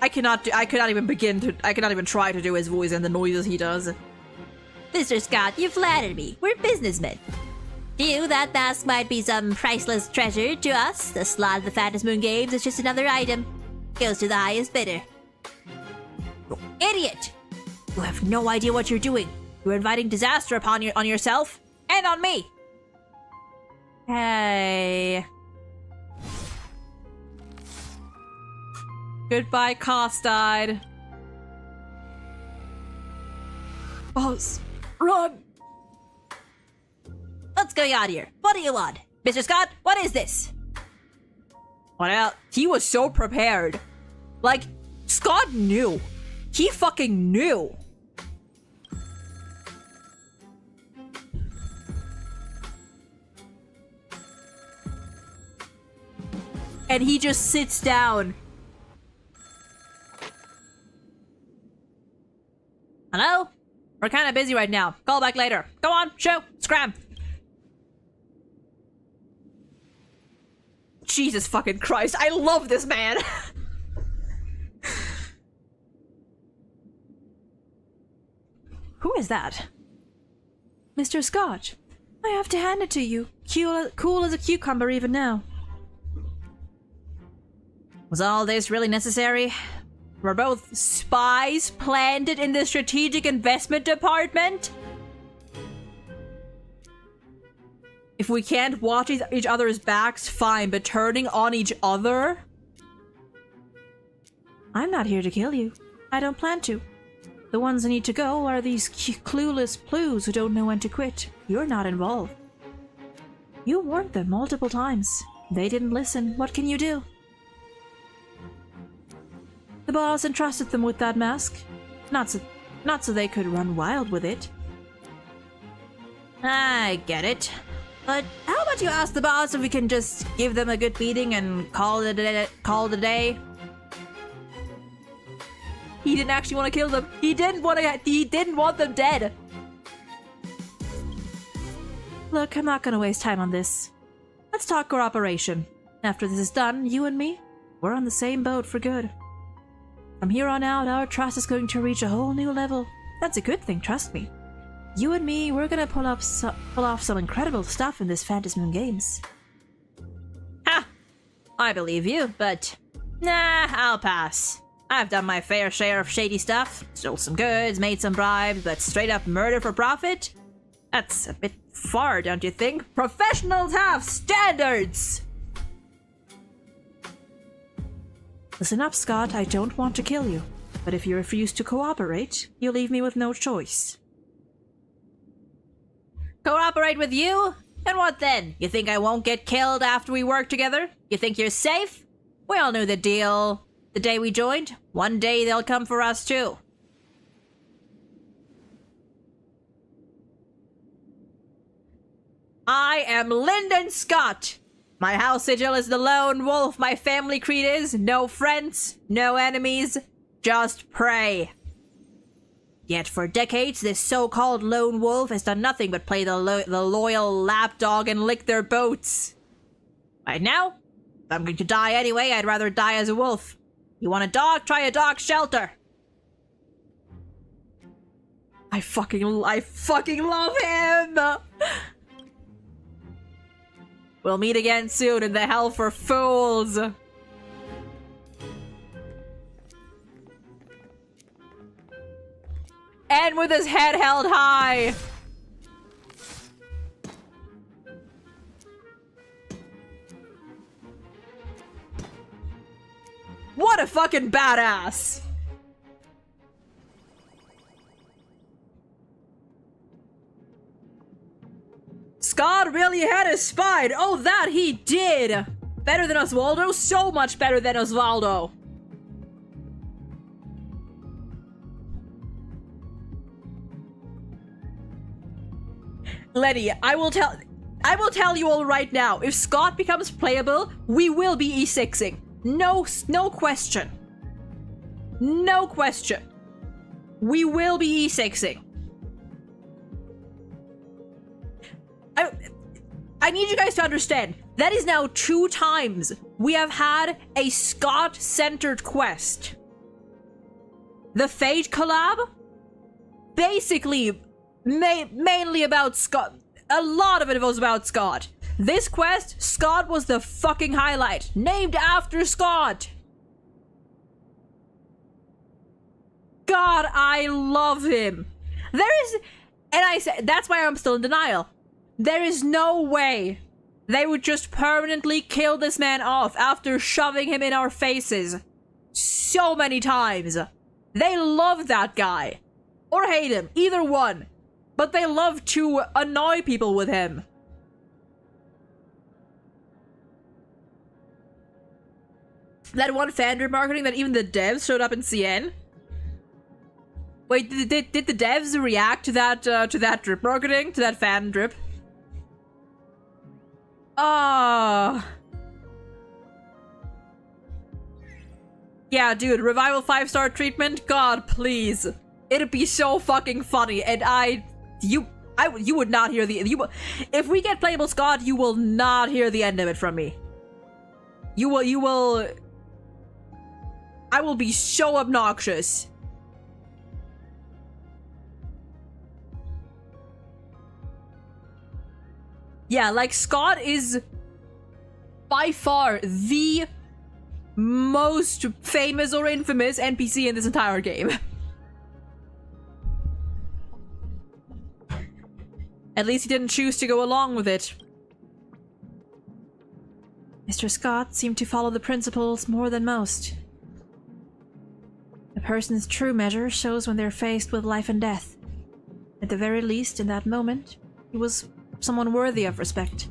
I cannot even try to do his voice and the noises he does. Mr. Scott, you flatter me. We're businessmen. To you, that mask might be some priceless treasure. To us, the slot of the Phantom Moon Games is just another item. Goes to the highest bidder. You idiot! You have no idea what you're doing. You're inviting disaster on yourself and on me. Hey. Goodbye, Costide. Boss, run! What's going on here? What do you want? Mr. Scott, what is this? Well, he was so prepared. Like, Scott knew. He fucking knew. And he just sits down. Hello? We're kind of busy right now. Call back later. Go on, show, scram. Jesus fucking Christ, I love this man! Who is that? Mr. Scott, I have to hand it to you. Cool as a cucumber even now. Was all this really necessary? We're both spies planted in the strategic investment department? If we can't watch each other's backs, fine, but turning on each other? I'm not here to kill you. I don't plan to. The ones who need to go are these clueless plues who don't know when to quit. You're not involved. You warned them multiple times. They didn't listen. What can you do? The boss entrusted them with that mask. Not so they could run wild with it. I get it. But how about you ask the boss if we can just give them a good beating and call it a day? He didn't actually want to kill them. He didn't want them dead. Look, I'm not gonna waste time on this. Let's talk cooperation. After this is done, you and me, we're on the same boat for good. From here on out, our trust is going to reach a whole new level. That's a good thing, trust me. You and me, we're gonna pull off some incredible stuff in this Phantasm Games. Ha! I believe you, but nah, I'll pass. I've done my fair share of shady stuff, stole some goods, made some bribes, but straight up murder for profit? That's a bit far, don't you think? Professionals have standards! Listen up, Scott, I don't want to kill you, but if you refuse to cooperate, you leave me with no choice. Cooperate with you? And what then? You think I won't get killed after we work together? You think you're safe? We all knew the deal. The day we joined, one day they'll come for us too. I am Lyndon Scott. My house sigil is the lone wolf. My family creed is no friends, no enemies, just prey. Yet for decades, this so-called lone wolf has done nothing but play the loyal lapdog and lick their boots. Right now, if I'm going to die anyway, I'd rather die as a wolf. You want a dog? Try a dog shelter. I fucking love him! We'll meet again soon in the Hell for Fools. And with his head held high. What a fucking badass! Scott really had us spied. Oh, that he did. Better than Oswaldo? So much better than Oswaldo. Lenny, I will tell you all right now. If Scott becomes playable, we will be E6ing. No question. No question. We will be E6ing. I need you guys to understand, that is now 2 times we have had a Scott-centered quest. The Fate collab? Basically, mainly about Scott. A lot of it was about Scott. This quest, Scott was the fucking highlight. Named after Scott. God, I love him. That's why I'm still in denial. There is no way they would just permanently kill this man off after shoving him in our faces so many times. They love that guy. Or hate him, either one. But they love to annoy people with him. That one fan drip marketing that even the devs showed up in CN. Wait, did the devs react to that drip marketing? To that fan drip? Ah. Yeah, dude, Revival 5-star treatment? God, please. It'd be so fucking funny, and you would not hear if we get playable Scott, you will not hear the end of it from me. I will be so obnoxious. Yeah, like, Scott is by far the most famous or infamous NPC in this entire game. At least he didn't choose to go along with it. Mr. Scott seemed to follow the principles more than most. A person's true measure shows when they're faced with life and death. At the very least, in that moment, he was someone worthy of respect.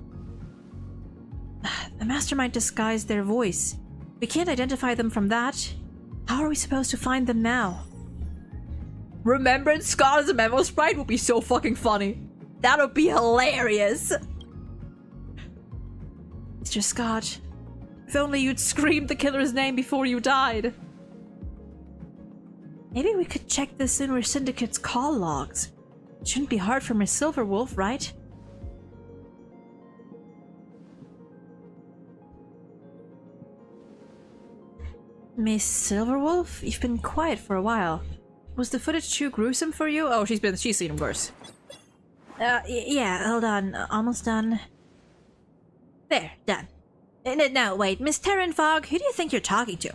The mastermind disguised their voice. We can't identify them from that. How are we supposed to find them now? Remembering Scott as a memo sprite would be so fucking funny. That would be hilarious. Mr. Scott, if only you'd screamed the killer's name before you died. Maybe we could check the Sinner Syndicate's call logs. It shouldn't be hard for Miss Silverwolf, right? Miss Silverwolf? You've been quiet for a while. Was the footage too gruesome for you? Oh, she's seen worse. Yeah, hold on. Almost done. There, done. No, wait, Miss Terran Fogg, who do you think you're talking to?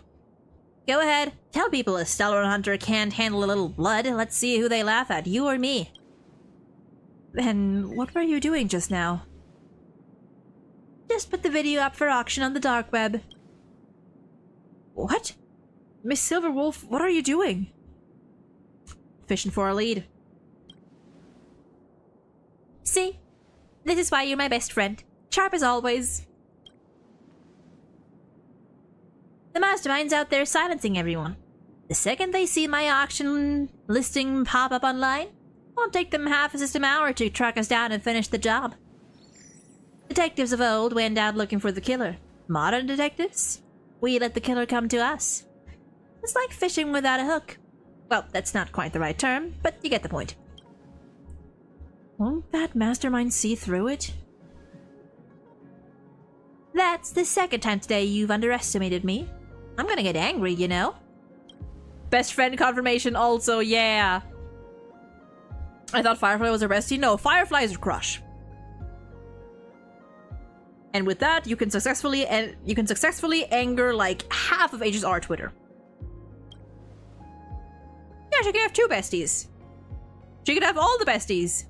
Go ahead, tell people a stellar hunter can't handle a little blood. Let's see who they laugh at, you or me. Then, what were you doing just now? Just put the video up for auction on the dark web. What? Miss Silverwolf, what are you doing? Fishing for a lead. See? This is why you're my best friend. Sharp as always. The mastermind's out there silencing everyone. The second they see my auction listing pop up online, won't take them half a system hour to track us down and finish the job. Detectives of old went out looking for the killer. Modern detectives? We let the killer come to us. It's like fishing without a hook. Well, that's not quite the right term, but you get the point. Won't that mastermind see through it? That's the second time today you've underestimated me. I'm gonna get angry, you know? Best friend confirmation also, yeah. I thought Firefly was her bestie. No, Firefly is her crush. And with that, you can successfully anger like half of HSR Twitter. Yeah, she could have two besties. She could have all the besties.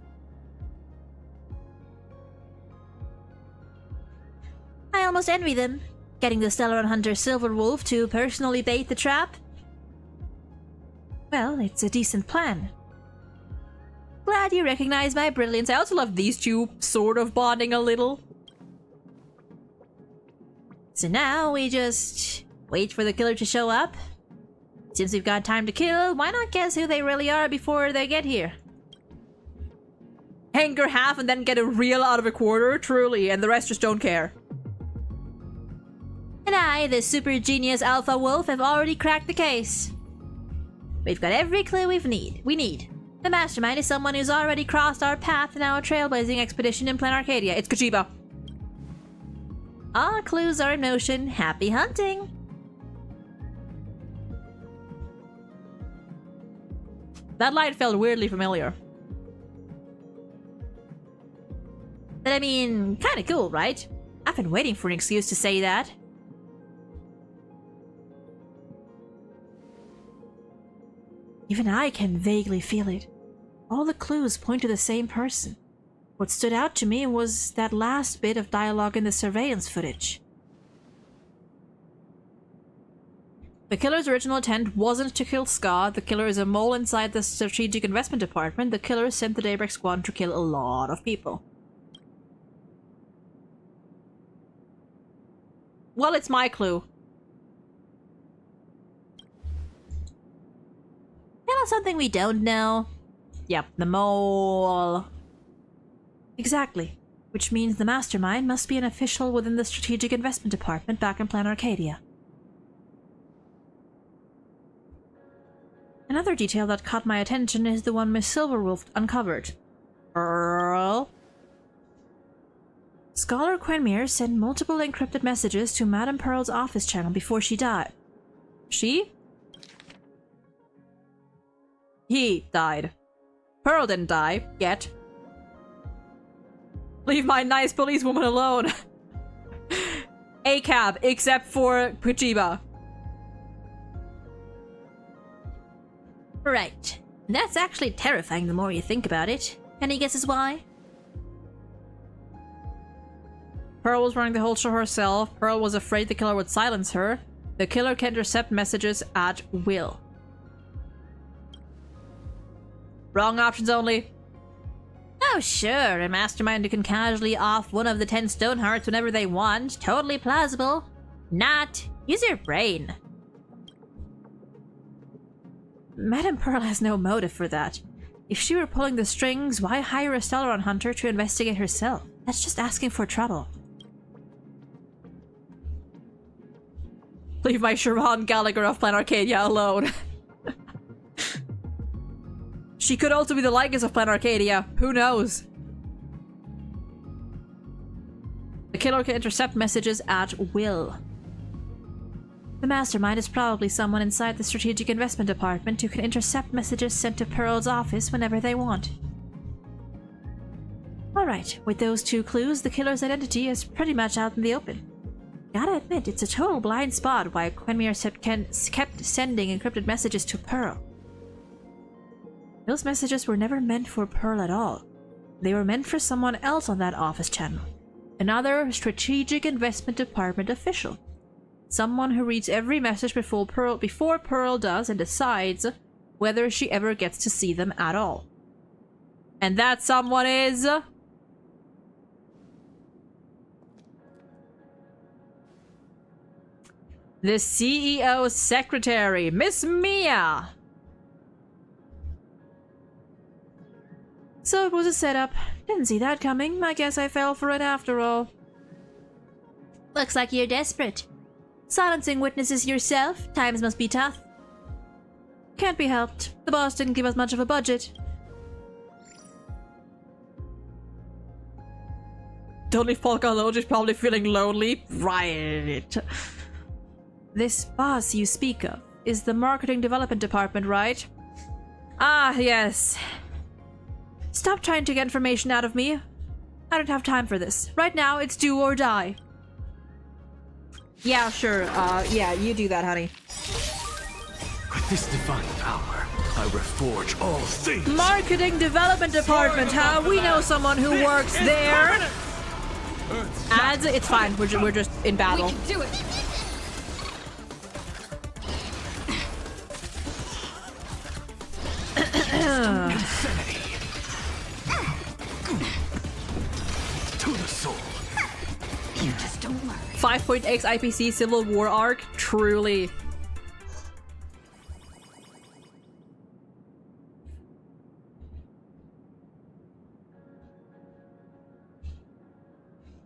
I almost envy them. Getting the Stellar Hunter Silverwolf to personally bait the trap? Well, it's a decent plan. Glad you recognize my brilliance. I also love these two sort of bonding a little. So now we just wait for the killer to show up. Since we've got time to kill, why not guess who they really are before they get here? Anger half and then get a real out of a quarter, truly, and the rest just don't care. And I, the super genius Alpha Wolf, have already cracked the case. We've got every clue we need. The mastermind is someone who's already crossed our path in our trailblazing expedition in Plan Arcadia. It's Kojiba. All clues are in motion. Happy hunting! That line felt weirdly familiar. But I mean, kinda cool, right? I've been waiting for an excuse to say that. Even I can vaguely feel it. All the clues point to the same person. What stood out to me was that last bit of dialogue in the surveillance footage. The killer's original intent wasn't to kill Scott. The killer is a mole inside the Strategic Investment Department. The killer sent the Daybreak Squad to kill a lot of people. Well, it's my clue. Tell us something we don't know. Yep, the mole. Exactly. Which means the mastermind must be an official within the Strategic Investment Department back in Plan Arcadia. Another detail that caught my attention is the one Miss Silverwolf uncovered. Earl? Scholar Quenmere sent multiple encrypted messages to Madame Pearl's office channel before she died. She? He died. Pearl didn't die, yet. Leave my nice policewoman alone. A cab, except for Kojiba. Right. That's actually terrifying the more you think about it. Any guesses why? Pearl was running the whole show herself. Pearl was afraid the killer would silence her. The killer can intercept messages at will. Wrong options only. Oh sure, a mastermind who can casually off one of the 10 stone hearts whenever they want. Totally plausible. Not. Use your brain. Madame Pearl has no motive for that. If she were pulling the strings, why hire a Stellaron hunter to investigate herself? That's just asking for trouble. Leave my Sharon Gallagher of Plan Arcadia alone. She could also be the likeness of Plan Arcadia. Who knows? The killer can intercept messages at will. The mastermind is probably someone inside the Strategic Investment Department who can intercept messages sent to Pearl's office whenever they want. Alright, with those 2 clues, the killer's identity is pretty much out in the open. Gotta admit, it's a total blind spot why Quenmere kept sending encrypted messages to Pearl. Those messages were never meant for Pearl at all. They were meant for someone else on that office channel. Another Strategic Investment Department official. Someone who reads every message before Pearl does and decides whether she ever gets to see them at all. And that someone is... the CEO's secretary, Miss Mia! So it was a setup. Didn't see that coming. I guess I fell for it after all. Looks like you're desperate. Silencing witnesses yourself? Times must be tough. Can't be helped. The boss didn't give us much of a budget. Don't leave Polka alone, she's probably feeling lonely. Right. This boss you speak of is the Marketing Development Department, right? Ah, yes. Stop trying to get information out of me. I don't have time for this. Right now, it's do or die. Yeah, sure. Yeah, you do that, honey. With this divine power, I reforge all things. Marketing Development Department, huh? We know someone who works there. Ads, it's fine. We're just in battle. We can do it. Insanity. To the soul. You just don't learn. 5.x IPC Civil War arc, truly.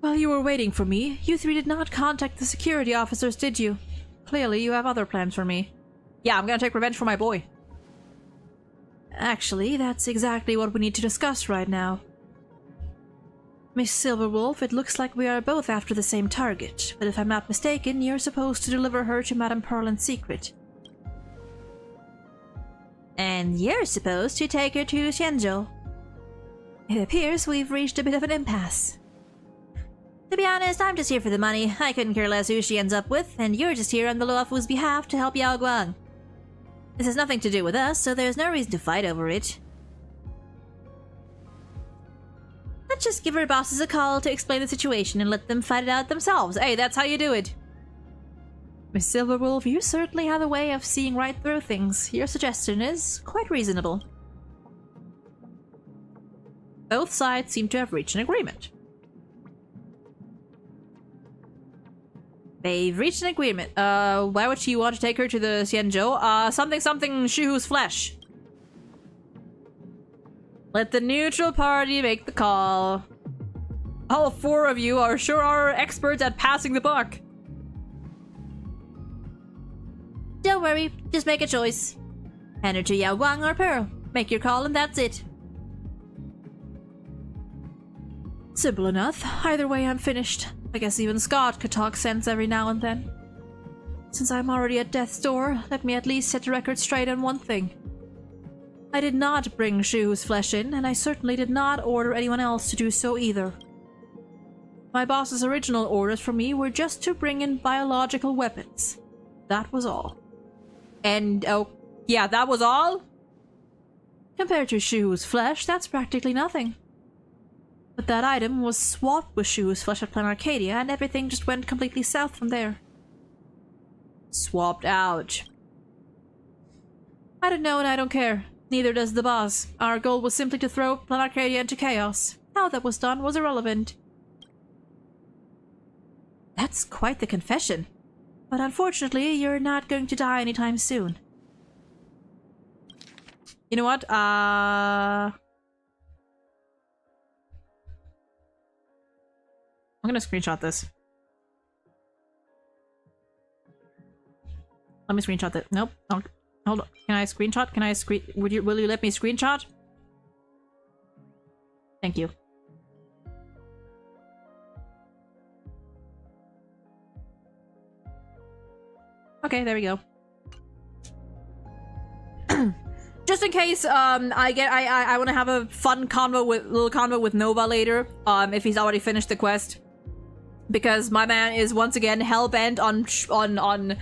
While you were waiting for me, you 3 did not contact the security officers, did you? Clearly, you have other plans for me. Yeah, I'm gonna take revenge for my boy. Actually, that's exactly what we need to discuss right now. Miss Silverwolf, it looks like we are both after the same target, but if I'm not mistaken, you're supposed to deliver her to Madame Pearl in secret. And you're supposed to take her to Shenzhou. It appears we've reached a bit of an impasse. To be honest, I'm just here for the money. I couldn't care less who she ends up with, and you're just here on the Luofu's behalf to help Yao Guang. This has nothing to do with us, so there's no reason to fight over it. Let's just give our bosses a call to explain the situation and let them fight it out themselves. Hey, that's how you do it. Miss Silverwolf, you certainly have a way of seeing right through things. Your suggestion is quite reasonable. Both sides seem to have reached an agreement. They've reached an agreement. Why would she want to take her to the Xianzhou? Something Shuhu's flesh. Let the neutral party make the call. All 4 of you are experts at passing the buck. Don't worry, just make a choice. Hand her to Yao Guang or Pearl. Make your call and that's it. Simple enough. Either way, I'm finished. I guess even Scott could talk sense every now and then. Since I'm already at death's door, let me at least set the record straight on one thing. I did not bring Shuhu's flesh in, and I certainly did not order anyone else to do so either. My boss's original orders for me were just to bring in biological weapons. That was all. And, oh, yeah, that was all? Compared to Shu's flesh, that's practically nothing. But that item was swapped with Shu's flesh at Plan Arcadia, and everything just went completely south from there. Swapped out. I don't know and I don't care. Neither does the boss. Our goal was simply to throw Plan Arcadia into chaos. How that was done was irrelevant. That's quite the confession. But unfortunately, you're not going to die anytime soon. You know what? I'm gonna screenshot this. Let me screenshot that. Nope. Oh, hold on. Can I screenshot? Can I will you let me screenshot? Thank you. Okay, there we go. Just in case I want to have a fun little convo with Nova later, if he's already finished the quest, because my man is once again hell-bent on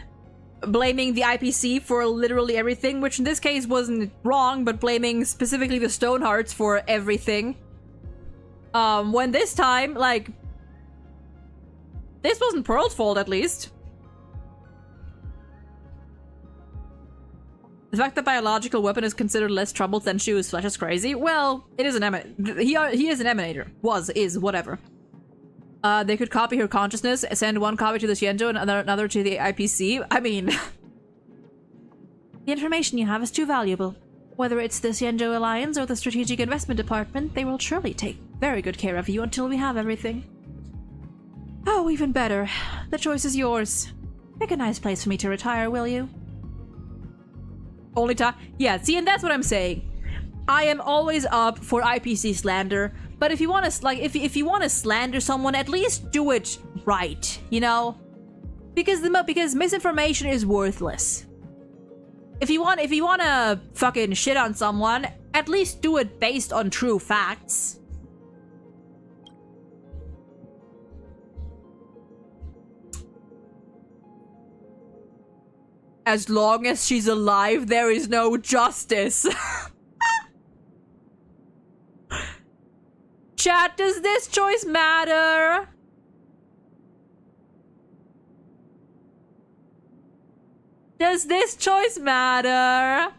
blaming the IPC for literally everything, which in this case wasn't wrong, but blaming specifically the Stonehearts for everything. When this time, like, this wasn't Pearl's fault, at least. The fact that biological weapon is considered less troubled than Shu's flesh is crazy. Well, it is an he is an emanator. Is, whatever. They could copy her consciousness, send one copy to the Xianzhou and another to the IPC. I mean... The information you have is too valuable. Whether it's the Xianzhou Alliance or the Strategic Investment Department, they will surely take very good care of you until we have everything. Oh, even better. The choice is yours. Pick a nice place for me to retire, will you? Only time. Yeah, see, and that's what I'm saying. I am always up for IPC slander, but if you want to, like, if you want to slander someone, at least do it right, you know? Because misinformation is worthless. If you want to fucking shit on someone, at least do it based on true facts. As long as she's alive, there is no justice. Chat, does this choice matter? Does this choice matter?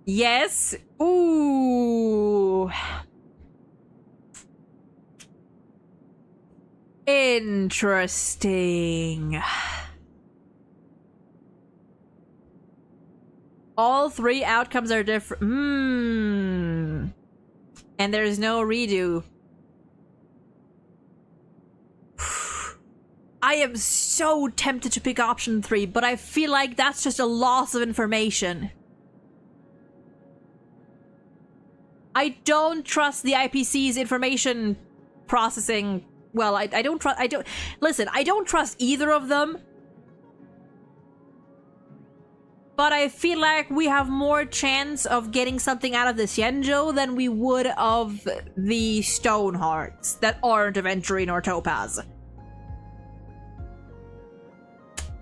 Yes? Ooh. Interesting. All three outcomes are different. And there's no redo. I am so tempted to pick option 3, but I feel like that's just a loss of information. I don't trust the IPC's information processing. Well, I don't trust either of them. But I feel like we have more chance of getting something out of the Xianzhou than we would of the Stonehearts that aren't Aventurine or Topaz.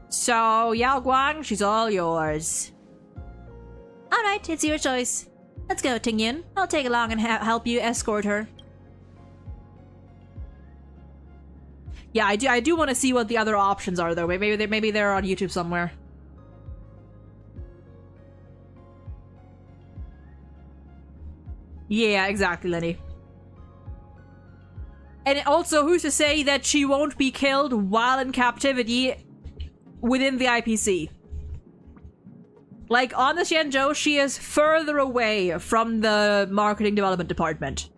So, Yao Guang, she's all yours. Alright, it's your choice. Let's go, Tingyun. I'll take along and help you escort her. Yeah, I do want to see what the other options are, though. Maybe they're on YouTube somewhere. Yeah, exactly, Lenny. And also, who's to say that she won't be killed while in captivity within the IPC? Like, on the Xianzhou, she is further away from the marketing development department.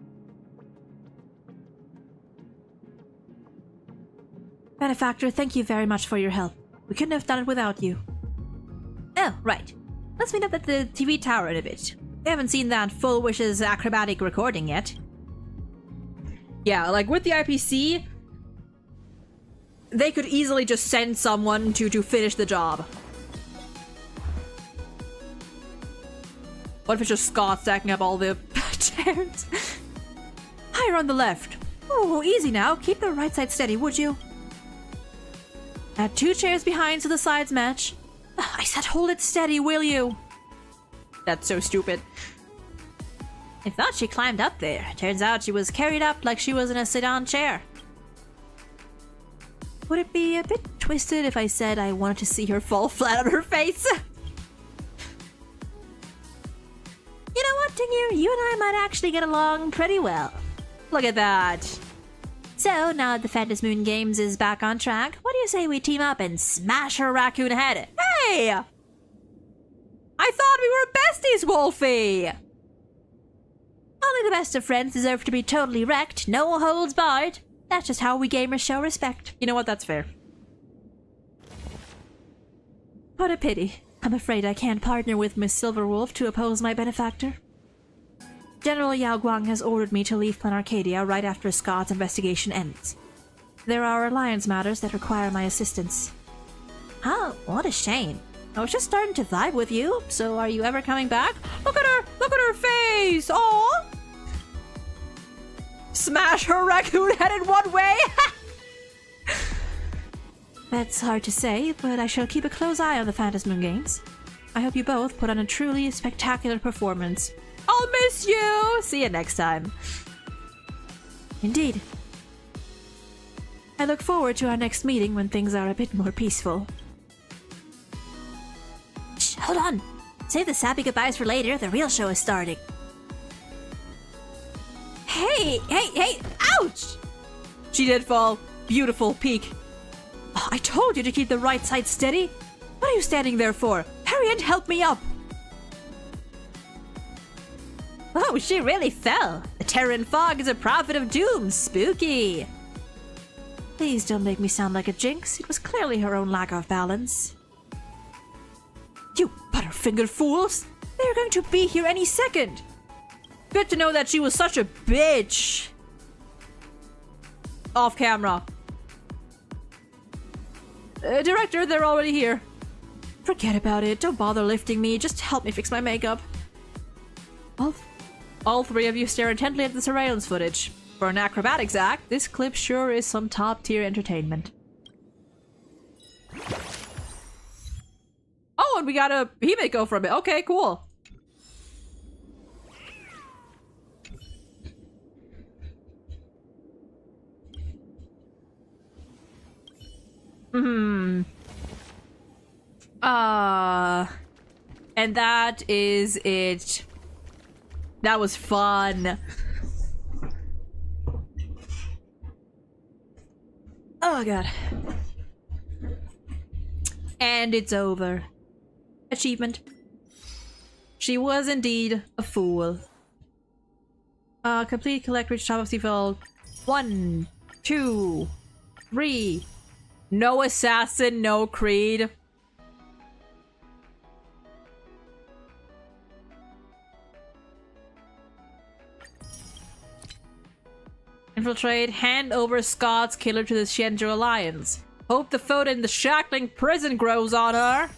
Benefactor, thank you very much for your help. We couldn't have done it without you. Oh, right. Let's meet up at the TV tower in a bit. We haven't seen that Full Wishes acrobatic recording yet. Yeah, like with the IPC, they could easily just send someone to finish the job. What if it's just Scott stacking up all the chairs? Higher on the left. Oh, easy now. Keep the right side steady, would you? Add 2 chairs behind so the sides match. I said hold it steady, will you? That's so stupid. I thought she climbed up there. Turns out she was carried up like she was in a sit-down chair. Would it be a bit twisted if I said I wanted to see her fall flat on her face? You know what, Tingir? You and I might actually get along pretty well. Look at that. So, now that the Phantom Moon Games is back on track, what do you say we team up and smash her raccoon head? Hey! I thought we were besties, Wolfie! Only the best of friends deserve to be totally wrecked, no holds barred. That's just how we gamers show respect. You know what? That's fair. What a pity. I'm afraid I can't partner with Miss Silverwolf to oppose my benefactor. General Yao Guang has ordered me to leave Plan Arcadia right after Scott's investigation ends. There are alliance matters that require my assistance. Oh, what a shame. I was just starting to vibe with you, so are you ever coming back? Look at her! Look at her face! Aww! Smash her raccoon head in one way! That's hard to say, but I shall keep a close eye on the Phantom Moon Games. I hope you both put on a truly spectacular performance. I'll miss you! See you next time. Indeed. I look forward to our next meeting when things are a bit more peaceful. Shh, hold on! Save the sappy goodbyes for later, the real show is starting. Hey! Ouch! She did fall. Beautiful peek. Oh, I told you to keep the right side steady. What are you standing there for? Hurry and help me up. Oh, she really fell. The Terran fog is a prophet of doom. Spooky. Please don't make me sound like a jinx. It was clearly her own lack of balance. You butterfingered fools! They're going to be here any second. Good to know that she was such a bitch. Off camera. Director, they're already here. Forget about it. Don't bother lifting me. Just help me fix my makeup. All 3 of you stare intently at the surveillance footage. For an acrobatics act, this clip sure is some top-tier entertainment. Oh, and we got a Himeko from it. Okay, cool. And that is it. That was fun. Oh god. And it's over. Achievement. She was indeed a fool. Complete, collect, reach top of Seafell. 1, 2, 3. No assassin, no creed. Infiltrate, hand over Scott's killer to the Xianzhou Alliance. Hope the photo in the shackling prison grows on her.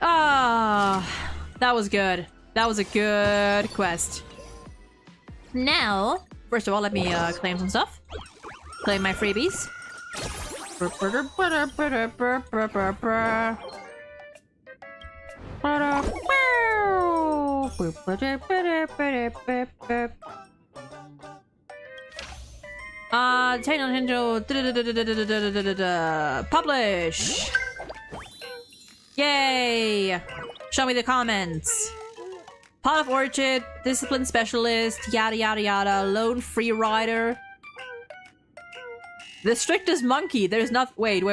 Ah, that was good. That was a good quest. Now, first of all, let me claim some stuff. Claim my freebies. Publish. Yay! Show me the comments. Pot of Orchid, Discipline Specialist, yada yada yada, Lone Free Rider. The Strictest Monkey, there's nothing- wait.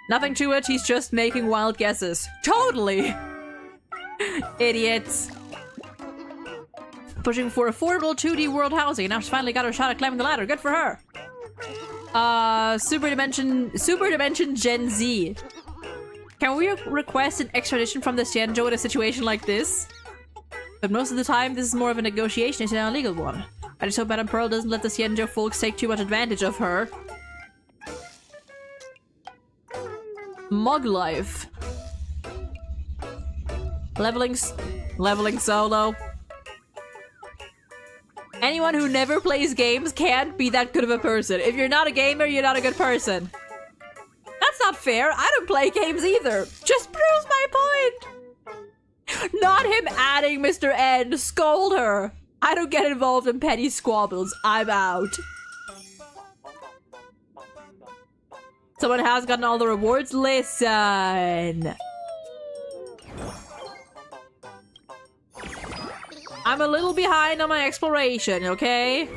Nothing to it, he's just making wild guesses. Totally! Idiots. Pushing for affordable 2D world housing, and now she's finally got her shot at climbing the ladder. Good for her! Super Dimension Gen Z. Can we request an extradition from the Xianzhou in a situation like this? But most of the time, this is more of a negotiation, it's an illegal one. I just hope Madame Pearl doesn't let the Xianzhou folks take too much advantage of her. Mug life. Leveling solo. Anyone who never plays games can't be that good of a person. If you're not a gamer, you're not a good person. That's not fair. I don't play games either. Just proves my point. Not him adding Mr. N. Scold her. I don't get involved in petty squabbles. I'm out. Someone has gotten all the rewards? Listen. I'm a little behind on my exploration, okay?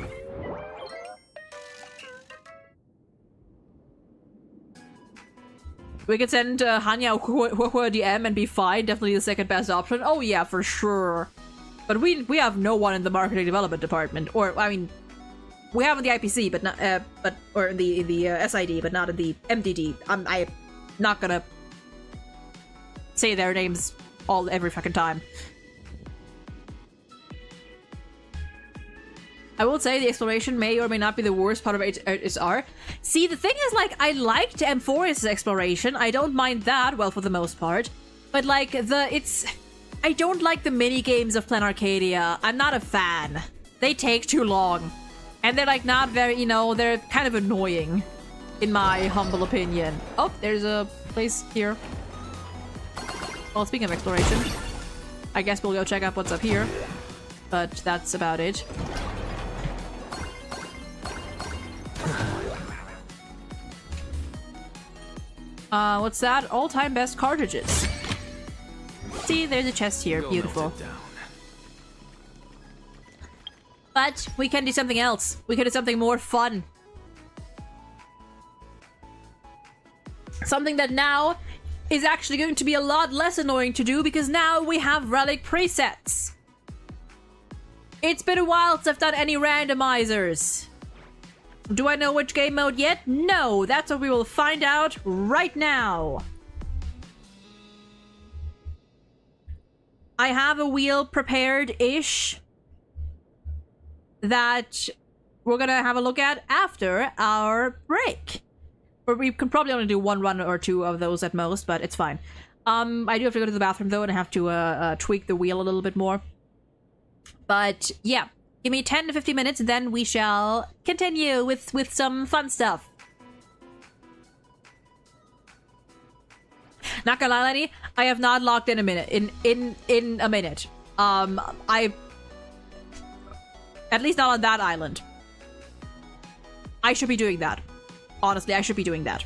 We could send Hanya a DM and be fine. Definitely the second best option. Oh yeah, for sure. But we have no one in the marketing development department. Or, I mean, we have in the IPC, but not, or in the SID, but not in the MDD. I'm not gonna say their names every fucking time. I will say the exploration may or may not be the worst part of HSR. See, the thing is, like, I liked M4's exploration. I don't mind that, well, for the most part. But, like, I don't like the mini-games of Plan Arcadia. I'm not a fan. They take too long. And they're, like, not very, you know, they're kind of annoying. In my humble opinion. Oh, there's a place here. Well, speaking of exploration, I guess we'll go check out what's up here. But that's about it. What's that? All-time best cartridges. See, there's a chest here. Beautiful. But we can do something else. We can do something more fun. Something that now is actually going to be a lot less annoying to do because now we have relic presets. It's been a while since I've done any randomizers. Do I know which game mode yet? No, that's what we will find out right now. I have a wheel prepared-ish that we're gonna have a look at after our break. Or we can probably only do one run or two of those at most, but it's fine. I do have to go to the bathroom though, and I have to tweak the wheel a little bit more. But yeah. Give me 10 to 15 minutes, and then we shall continue with some fun stuff. Not gonna lie, Lenny, I have not logged in a minute. In a minute. At least not on that island. I should be doing that. Honestly, I should be doing that.